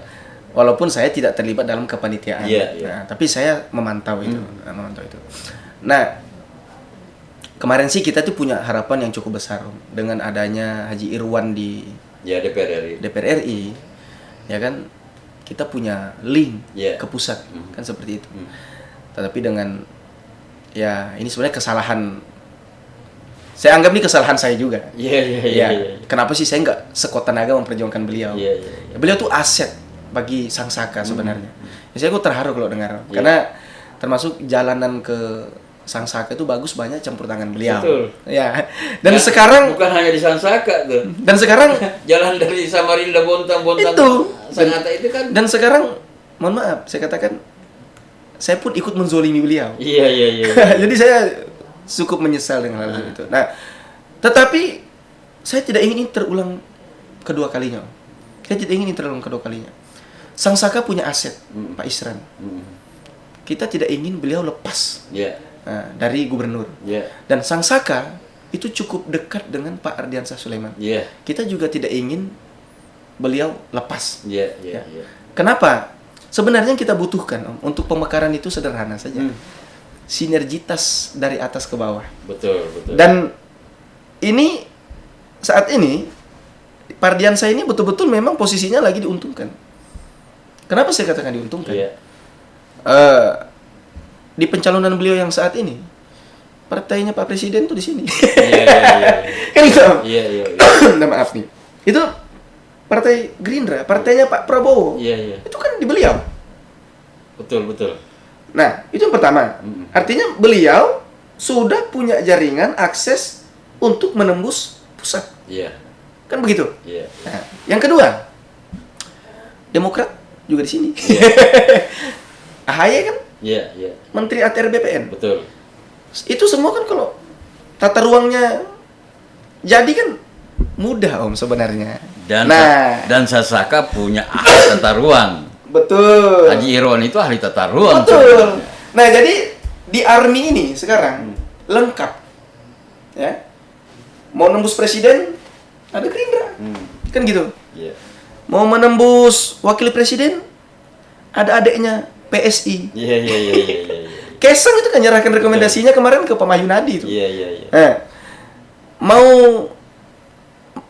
Walaupun saya tidak terlibat dalam kepanitiaan. Iya. Nah, tapi saya memantau itu. Nah, kemarin sih kita tuh punya harapan yang cukup besar, Om, dengan adanya Haji Irwan di DPR RI. Ya kan, kita punya link ke pusat, kan seperti itu. Tetapi dengan ini sebenarnya kesalahan. Saya anggap ini kesalahan saya juga. Iya. Kenapa sih saya nggak sekuat tenaga memperjuangkan beliau? Iya. Beliau tuh aset bagi Sangsaka sebenarnya. Saya kok terharu kalau dengar. Karena termasuk jalanan ke Sangsaka itu bagus, banyak campur tangan beliau. Betul. Ya. Dan sekarang bukan hanya di Sangsaka tuh. Dan sekarang jalan dari Samarinda Bontang itu Sangatta itu kan. Dan sekarang mohon maaf, saya katakan saya pun ikut menzolimi beliau. Iya. Jadi saya cukup menyesal dengan hal itu. Nah, tetapi saya tidak ingin ini terulang kedua kalinya. Sangsaka punya aset, Pak Isran. Kita tidak ingin beliau lepas dari gubernur. Dan Sangsaka itu cukup dekat dengan Pak Ardiansah Sulaiman. Kita juga tidak ingin beliau lepas. Iya. Kenapa? Sebenarnya yang kita butuhkan Om untuk pemekaran itu sederhana saja. Sinergitas dari atas ke bawah. Betul, betul. Dan ini saat ini Pardiansa ini betul-betul memang posisinya lagi diuntungkan. Kenapa saya katakan diuntungkan? Iya. Di pencalonan beliau yang saat ini, partainya Pak Presiden tuh di sini. Iya, iya. Kan gitu. Iya, iya. Nah, maaf nih. Itu Partai Gerindra, partainya Pak Prabowo. Iya, iya. Itu kan di beliau. Betul, betul. Nah, itu yang pertama. Artinya beliau sudah punya jaringan akses untuk menembus pusat. Iya. Kan begitu? Iya. Nah, yang kedua, Demokrat juga di sini. Iya. AHY kan Iya, iya. Menteri ATR BPN. Betul. Itu semua kan kalau tata ruangnya jadi kan mudah Om sebenarnya. Dan Sasaka punya ahli tata ruang. Betul. Haji Irwan itu ahli tata ruang. Betul. Sebenarnya. Nah, jadi di ARMY ini sekarang lengkap. Ya. Mau nembus presiden ada Gerindra. Kan gitu. Iya. Mau menembus wakil presiden ada adeknya PSI. Iya, iya, iya, iya, iya. Kesang itu kan nyerahkan rekomendasinya kemarin ke Pak Mayunadi itu. Iya, iya, iya. Mau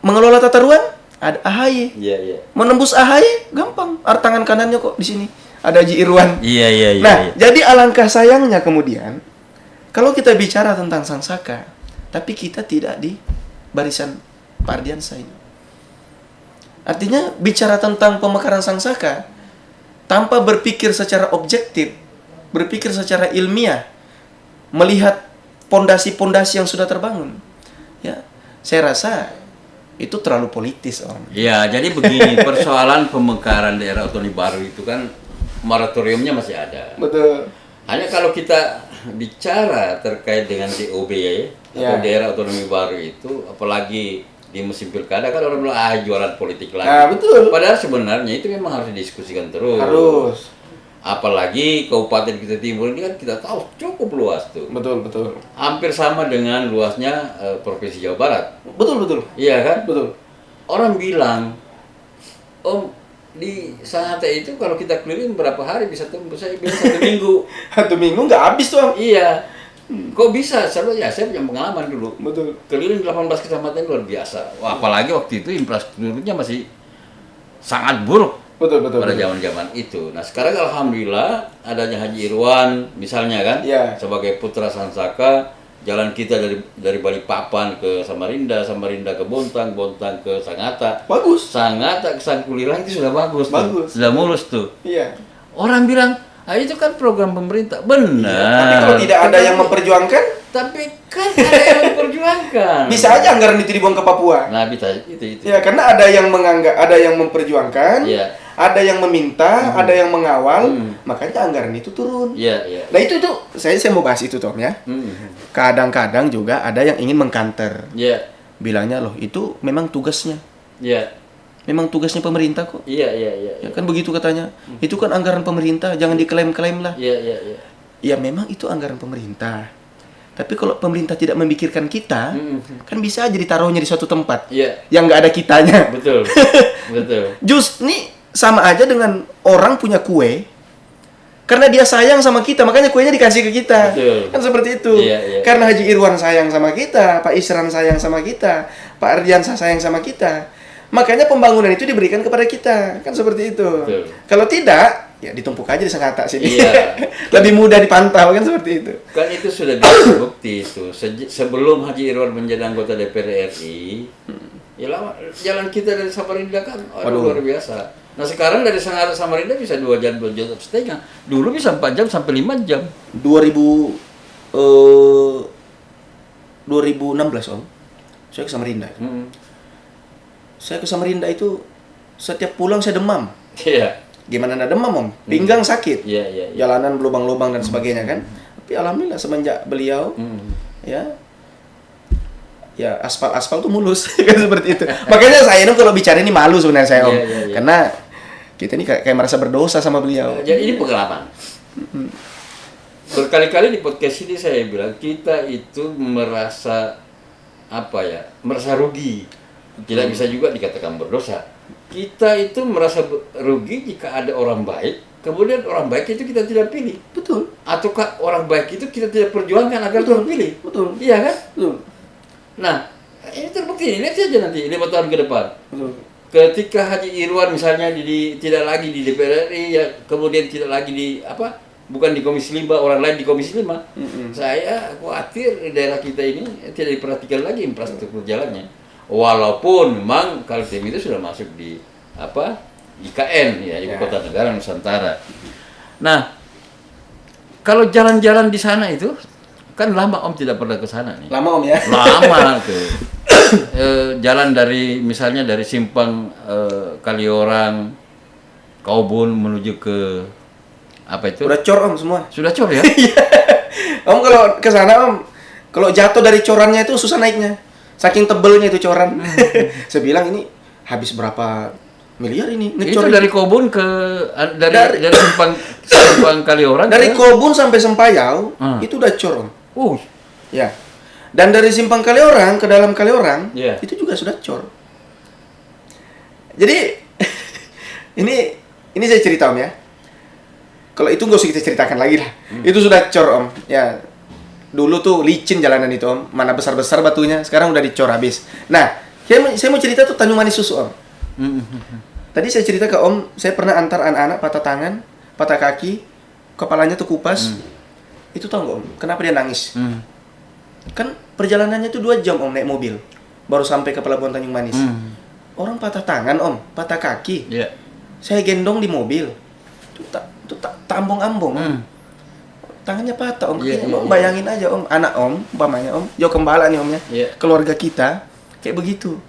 mengelola tata ruang ada AHY. Iya, iya. Menembus AHY gampang. Tangan kanannya kok di sini ada Haji Irwan. Iya, iya, iya. Nah, iya. jadi alangkah sayangnya kemudian kalau kita bicara tentang Sangsaka, tapi kita tidak di barisan Pardiansa ini. Artinya bicara tentang pemekaran Sangsaka tanpa berpikir secara objektif, berpikir secara ilmiah, melihat pondasi-pondasi yang sudah terbangun. Ya, saya rasa itu terlalu politis Om. Ya, jadi begini, persoalan pemekaran daerah otonomi baru itu kan moratoriumnya masih ada. Betul. Hanya kalau kita bicara terkait dengan DOB atau Ya. daerah otonomi baru itu, apalagi di musim pilkada kan orang bilang jualan politik lagi. Nah, betul. Padahal sebenarnya itu memang harus didiskusikan terus. Harus. Apalagi Kabupaten kita Timur ini kan kita tahu cukup luas tuh. Betul, betul. Hampir sama dengan luasnya Provinsi Jawa Barat. Betul, betul. Iya kan? Betul. Orang bilang, Om, di Sangatta itu kalau kita keliling berapa hari bisa tembus? Saya bilang 1 minggu. 1 minggu nggak habis tuh Om. Iya. Kok bisa? Saya punya pengalaman dulu. Betul. Keliling 18 kecamatan luar biasa. Wah, apalagi waktu itu infrastrukturnya masih sangat buruk Betul, betul. pada betul. zaman-zaman itu. Nah, sekarang alhamdulillah adanya Haji Irwan misalnya kan, Iya. sebagai putra Sansaka, jalan kita dari Balikpapan ke Samarinda, Samarinda ke Bontang, Bontang ke Sangatta. Bagus. Sangatta ke Sangkulirang itu sudah bagus, Bagus. tuh. Sudah mulus tuh. Iya. Orang bilang, itu kan program pemerintah. Benar. Tapi kalau tidak ada yang memperjuangkan, Tapi kan ada yang memperjuangkan. bisa aja anggaran itu dibuang ke Papua. Nah, bisa itu. Ya, karena ada yang menganggap, ada yang memperjuangkan, Iya. ada yang meminta, ada yang mengawal, makanya anggaran itu turun. Iya, iya. Nah, itu saya mau bahas itu Tom ya. Kadang-kadang juga ada yang ingin mengkanter. Iya. Bilangnya loh, itu memang tugasnya. Iya. Memang tugasnya pemerintah kok. Iya. Ya kan begitu katanya. Itu kan anggaran pemerintah, jangan diklaim-klaim lah. Iya. Ya memang itu anggaran pemerintah. Tapi kalau pemerintah tidak memikirkan kita, kan bisa aja ditaruhnya di suatu tempat Iya. yang nggak ada kitanya. Betul. Betul. Nih sama aja dengan orang punya kue, karena dia sayang sama kita, makanya kuenya dikasih ke kita. Betul. Kan seperti itu. Iya. Karena Haji Irwan sayang sama kita, Pak Isran sayang sama kita, Pak Ardiansa sayang sama kita. Makanya pembangunan itu diberikan kepada kita. Kan seperti itu. Betul. Kalau tidak, ya ditumpuk aja di Sangatta sini. Iya. Lebih mudah dipantau kan seperti itu. Kan itu sudah terbukti itu. Sebelum Haji Irwan menjadi anggota DPR RI, ya lama jalan kita dari Samarinda kan luar biasa. Nah, sekarang dari Sangatta Samarinda bisa 2 jam, 2 jam setengah. Dulu bisa 4 jam sampai 5 jam. 2016 Om, saya ke Samarinda. Saya ke Samarinda itu setiap pulang saya demam. Iya. Gimana ada demam Om? Pinggang sakit. Iya. Jalanan berlubang-lubang dan sebagainya kan. Tapi alhamdulillah semenjak beliau ya aspal tuh mulus kan seperti itu. Makanya saya ini kalau bicara ini malu sebenarnya saya Om. Iya. Karena kita ini kayak merasa berdosa sama beliau. Jadi ini pengalaman. Berkali-kali di podcast ini saya bilang kita itu merasa merasa rugi. Tidak bisa juga dikatakan berdosa. Kita itu merasa rugi jika ada orang baik kemudian orang baik itu kita tidak pilih. Betul. Ataukah orang baik itu kita tidak perjuangkan agar terpilih? Betul. Iya kan? Betul. Nah, ini terbukti. Lihat saja nanti 5 tahun ke depan. Betul. Ketika Haji Irwan misalnya tidak lagi di DPR RI, ya kemudian tidak lagi di bukan di Komisi 5, orang lain di Komisi 5. Saya khawatir daerah kita ini tidak diperhatikan lagi infrastruktur jalannya. Walaupun memang Kaltim itu sudah masuk di IKN, ya, Ibu Kota Negara Nusantara. Nah, kalau jalan-jalan di sana itu kan lama Om tidak pernah ke sana nih. Lama Om ya? Lama tuh. Jalan dari misalnya dari simpang Kaliorang, Kaubun menuju ke apa itu? Udah cor Om semua. Sudah cor ya? Om kalau ke sana Om, kalau jatuh dari corannya itu susah naiknya. Saking tebelnya itu coran. Saya bilang ini habis berapa miliar ini Itu ngecor dari Kobun ke dari simpang Kaliorang dari Kobun sampai Sempayau itu udah cor Om. Ya. Dan dari simpang Kaliorang ke dalam Kaliorang itu juga sudah cor. Jadi ini saya cerita Om ya. Kalau itu nggak usah kita ceritakan lagi lah. Itu sudah cor Om. Ya. Dulu tuh licin jalanan itu Om. Mana besar-besar batunya, sekarang udah dicor habis. Nah, saya mau cerita tuh Tanjung Manis Susu Om. Tadi saya cerita ke Om, saya pernah antar anak-anak patah tangan, patah kaki, kepalanya tuh kupas. Itu tahu nggak Om? Kenapa dia nangis? Kan perjalanannya tuh 2 jam Om naik mobil, baru sampai ke Pelabuhan Tanjung Manis. Orang patah tangan Om, patah kaki. Saya gendong di mobil, itu tambong-ambong. Tangannya patah Om, kakinya Om bayangin aja Om, anak Om, umpamanya Om, Jo Kembala nih Om ya, keluarga kita kayak begitu.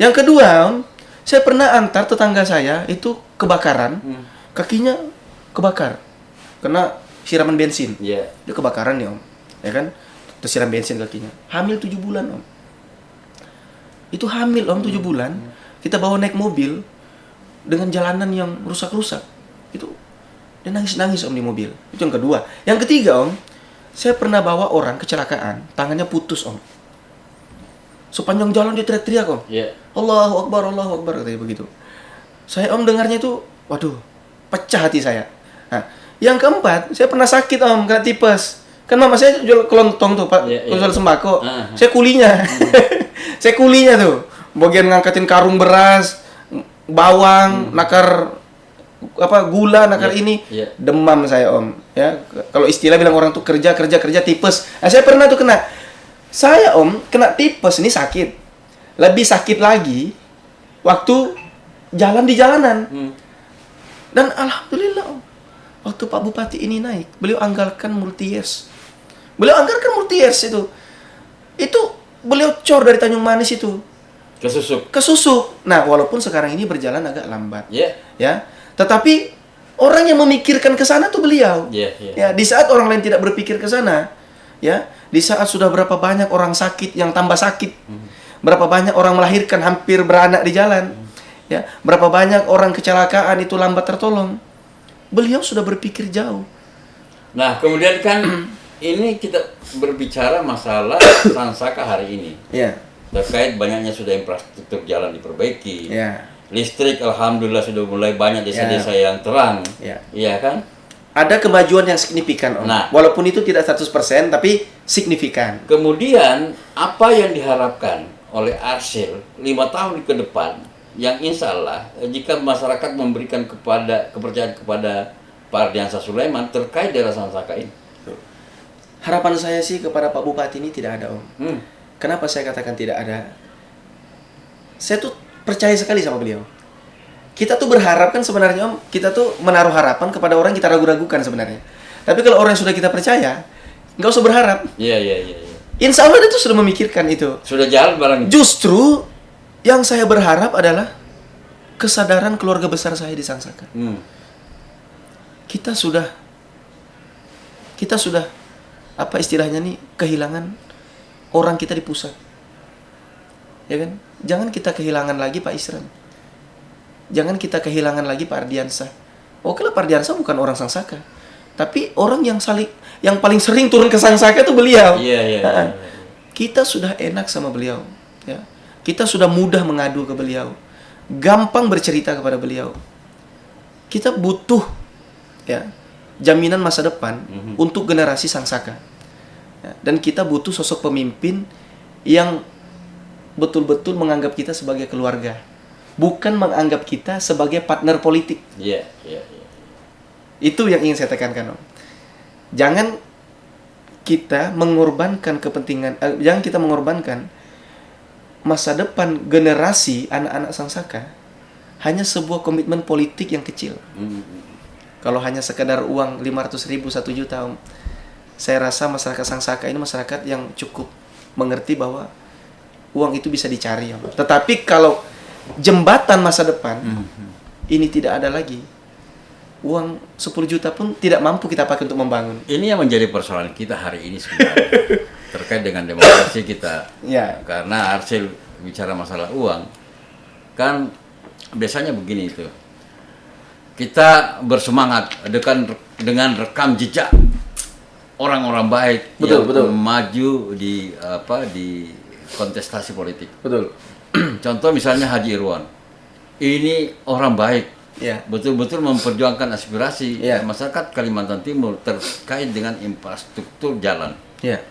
Yang kedua Om, saya pernah antar tetangga saya itu kebakaran, kakinya kebakar, kena siraman bensin. Dia kebakaran nih Om, ya kan? Tersiram bensin kakinya. Hamil 7 bulan Om. Itu hamil Om 7 bulan. Kita bawa naik mobil dengan jalanan yang rusak-rusak. Itu dia nangis-nangis Om di mobil. Itu yang kedua. Yang ketiga Om, saya pernah bawa orang kecelakaan, tangannya putus Om. Sepanjang jalan dia teriak-teriak Om. Allahu Akbar katanya begitu. Saya Om dengarnya itu, waduh, pecah hati saya. Nah, yang keempat, saya pernah sakit Om, kena tipes. Kan mama saya jual kelontong tuh, Pak, jual sembako. Saya kulinya. Saya kulinya tuh. Bagian ngangkatin karung beras, bawang, nakar gula, nakar ini. Demam saya Om, ya. Kalau istilah bilang orang tuh kerja tipes. Nah, saya pernah tuh kena. Saya Om kena tipes ini sakit. Lebih sakit lagi waktu jalan di jalanan. Dan alhamdulillah Om, waktu Pak Bupati ini naik, beliau anggarkan multi-years. Itu beliau cor dari Tanjung Manis itu ke Susuk. Nah, walaupun sekarang ini berjalan agak lambat. Ya. Tetapi orang yang memikirkan ke sana tuh beliau. Ya, di saat orang lain tidak berpikir ke sana, ya, di saat sudah berapa banyak orang sakit yang tambah sakit. Berapa banyak orang melahirkan hampir beranak di jalan. Ya, berapa banyak orang kecelakaan itu lambat tertolong. Beliau sudah berpikir jauh. Nah, kemudian kan ini kita berbicara masalah Sansaka hari ini. Terkait banyaknya sudah infrastruktur jalan diperbaiki. Listrik alhamdulillah sudah mulai banyak desa-desa yang terang. Iya kan? Ada kemajuan yang signifikan Om. Nah, walaupun itu tidak 100% tapi signifikan. Kemudian apa yang diharapkan oleh Arsil 5 tahun ke depan yang insya Allah jika masyarakat memberikan kepercayaan kepada Pak Ardiansah Sulaiman terkait daerah Sansaka ini? Harapan saya sih kepada Pak Bupati ini tidak ada Om. Kenapa saya katakan tidak ada? Saya tuh percaya sekali sama beliau. Kita tuh berharap kan sebenarnya Om, kita tuh menaruh harapan kepada orang yang kita ragu-ragukan sebenarnya. Tapi kalau orang yang sudah kita percaya, nggak usah berharap. Iya. Insya Allah dia tuh sudah memikirkan itu. Sudah jalan barang. Justru yang saya berharap adalah kesadaran keluarga besar saya di Sansaka. Kita sudah apa istilahnya nih, kehilangan orang kita di pusat. Ya kan? Jangan kita kehilangan lagi Pak Isran. Jangan kita kehilangan lagi Pak Ardiansah. Oke lah, Pak Ardiansah bukan orang Sansaka. Tapi orang yang paling sering turun ke Sansaka itu beliau. Iya. Kita sudah enak sama beliau, ya. Kita sudah mudah mengadu ke beliau. Gampang bercerita kepada beliau. Kita butuh ya, jaminan masa depan untuk generasi Sangsaka. Ya, dan kita butuh sosok pemimpin yang betul-betul menganggap kita sebagai keluarga, bukan menganggap kita sebagai partner politik. Iya, iya, iya. Itu yang ingin saya tekankan, Om. Jangan kita mengorbankan kepentingan, jangan kita mengorbankan masa depan generasi anak-anak Sangsaka hanya sebuah komitmen politik yang kecil. Kalau hanya sekedar uang 500.000, 1 juta, Om, saya rasa masyarakat Sangsaka ini masyarakat yang cukup mengerti bahwa uang itu bisa dicari, Om. Tetapi kalau jembatan masa depan ini tidak ada lagi, uang 10 juta pun tidak mampu kita pakai untuk membangun. Ini yang menjadi persoalan kita hari ini sebenarnya terkait dengan demokrasi kita. Ya. Karena Arsil bicara masalah uang, kan biasanya begini itu. Kita bersemangat dengan rekam jejak orang-orang baik yang maju di kontestasi politik. Betul. Contoh misalnya Haji Irwan. Ini orang baik. Ya. Betul-betul memperjuangkan aspirasi masyarakat Kalimantan Timur terkait dengan infrastruktur jalan. Ya.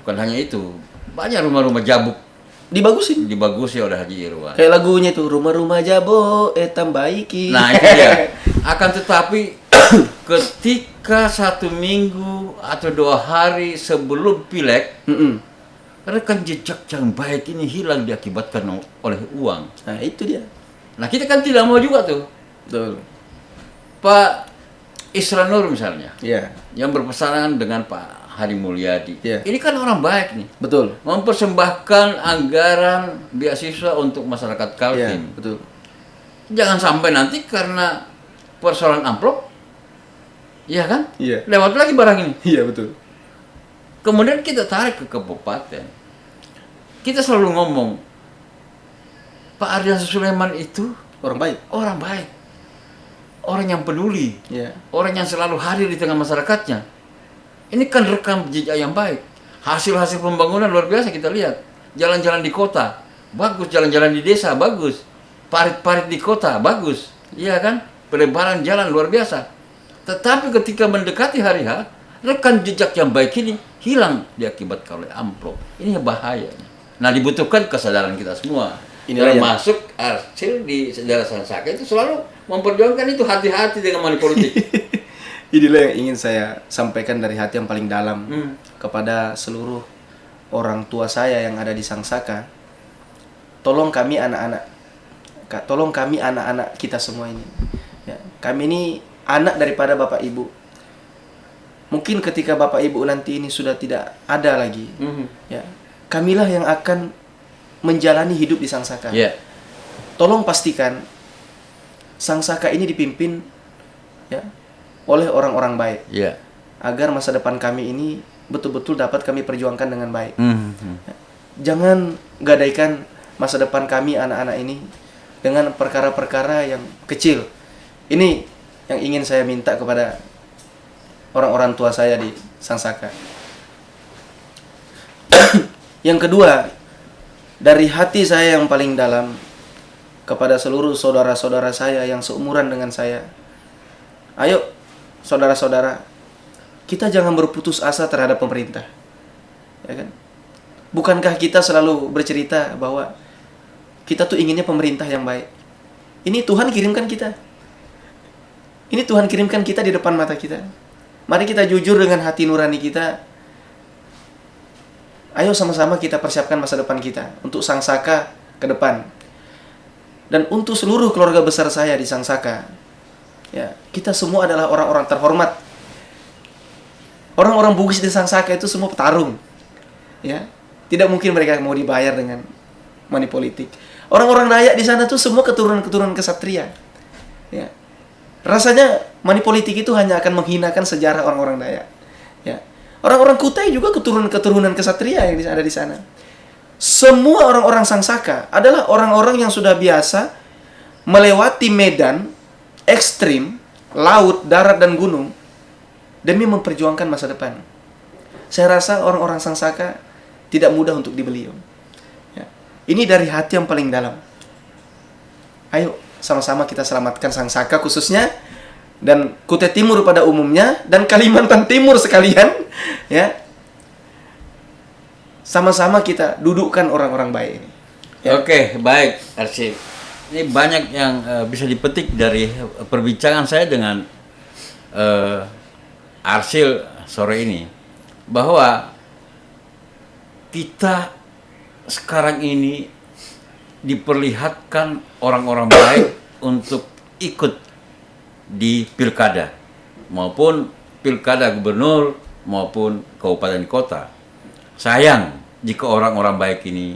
Bukan hanya itu, banyak rumah-rumah jabuk dibagusi oleh Haji Irwan. Kayak lagunya itu, rumah-rumah jabo etam baiki. Nah itu dia. Akan tetapi ketika 1 minggu atau 2 hari sebelum pileg, rekam jejak yang baik ini hilang diakibatkan oleh uang. Nah itu dia. Nah kita kan tidak mau juga tuh. Betul. Pak Isra Nur misalnya, yang berpasangan dengan Pak Hari Mulyadi. Ini kan orang baik nih. Betul. Mempersembahkan anggaran beasiswa untuk masyarakat Kaltim. Betul. Jangan sampai nanti karena persoalan amplop, iya kan? Iya. Lewat lagi barang ini. Iya, betul. Kemudian kita tarik ke kabupaten. Kita selalu ngomong, Pak Ardiansyah Sulaiman itu Orang baik. orang baik. Orang yang peduli. Iya. Orang yang selalu hadir di tengah masyarakatnya. Ini kan rekam jejak yang baik. Hasil-hasil pembangunan luar biasa kita lihat. Jalan-jalan di kota, bagus. Jalan-jalan di desa, bagus. Parit-parit di kota, bagus. Iya kan? Pelebaran jalan luar biasa. Tetapi ketika mendekati hari H, rekam jejak yang baik ini hilang diakibatkan oleh amplop. Ini bahaya. Nah, dibutuhkan kesadaran kita semua. Termasuk Arsil di sejarah Sangsaka itu selalu memperjuangkan itu, hati-hati dengan money politik. Inilah yang ingin saya sampaikan dari hati yang paling dalam kepada seluruh orang tua saya yang ada di Sangsaka. Tolong kami anak-anak kita semua ini. Ya, kami ini anak daripada Bapak Ibu. Mungkin ketika Bapak Ibu nanti ini sudah tidak ada lagi, ya, kamilah yang akan menjalani hidup di Sangsaka. Tolong pastikan Sangsaka ini dipimpin, ya, oleh orang-orang baik, agar masa depan kami ini betul-betul dapat kami perjuangkan dengan baik. Jangan gadaikan masa depan kami anak-anak ini dengan perkara-perkara yang kecil. Ini yang ingin saya minta kepada orang-orang tua saya di Sangsaka. Yang kedua, dari hati saya yang paling dalam kepada seluruh saudara-saudara saya yang seumuran dengan saya. Ayo saudara-saudara, kita jangan berputus asa terhadap pemerintah. Ya kan? Bukankah kita selalu bercerita bahwa kita tuh inginnya pemerintah yang baik. Ini Tuhan kirimkan kita. Ini Tuhan kirimkan kita di depan mata kita. Mari kita jujur dengan hati nurani kita. Ayo sama-sama kita persiapkan masa depan kita untuk Sangsaka ke depan. Dan untuk seluruh keluarga besar saya di Sangsaka. Ya, kita semua adalah orang-orang terhormat. Orang-orang Bugis di Sangsaka itu semua petarung. Ya, tidak mungkin mereka mau dibayar dengan money politik. Orang-orang Dayak di sana tuh semua keturunan-keturunan kesatria. Ya. Rasanya money politik itu hanya akan menghinakan sejarah orang-orang Dayak. Ya. Orang-orang Kutai juga keturunan-keturunan kesatria yang ada di sana. Semua orang-orang Sangsaka adalah orang-orang yang sudah biasa melewati medan ekstrim, laut, darat, dan gunung demi memperjuangkan masa depan. Saya rasa orang-orang Sangsaka tidak mudah untuk dibeli. Ya. Ini dari hati yang paling dalam. Ayo sama-sama kita selamatkan Sangsaka, khususnya dan Kutai Timur pada umumnya dan Kalimantan Timur sekalian, ya, sama-sama kita dudukkan orang-orang baik ini. Ya. Oke, baik, Arsy. Ini banyak yang bisa dipetik dari perbincangan saya dengan Arsyil sore ini, bahwa kita sekarang ini diperlihatkan orang-orang baik untuk ikut di pilkada maupun pilkada gubernur maupun kabupaten kota. Sayang jika orang-orang baik ini,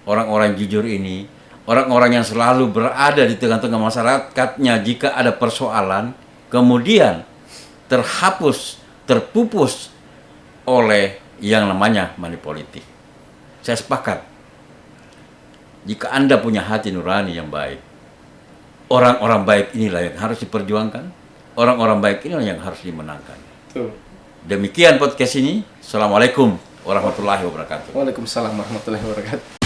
orang-orang jujur ini, orang-orang yang selalu berada di tengah-tengah masyarakatnya, jika ada persoalan kemudian terhapus, terpupus oleh yang namanya money politik. Saya sepakat. Jika Anda punya hati nurani yang baik, orang-orang baik inilah yang harus diperjuangkan, orang-orang baik inilah yang harus dimenangkan. Tuh. Demikian podcast ini. Assalamualaikum warahmatullahi wabarakatuh. Waalaikumsalam warahmatullahi wabarakatuh.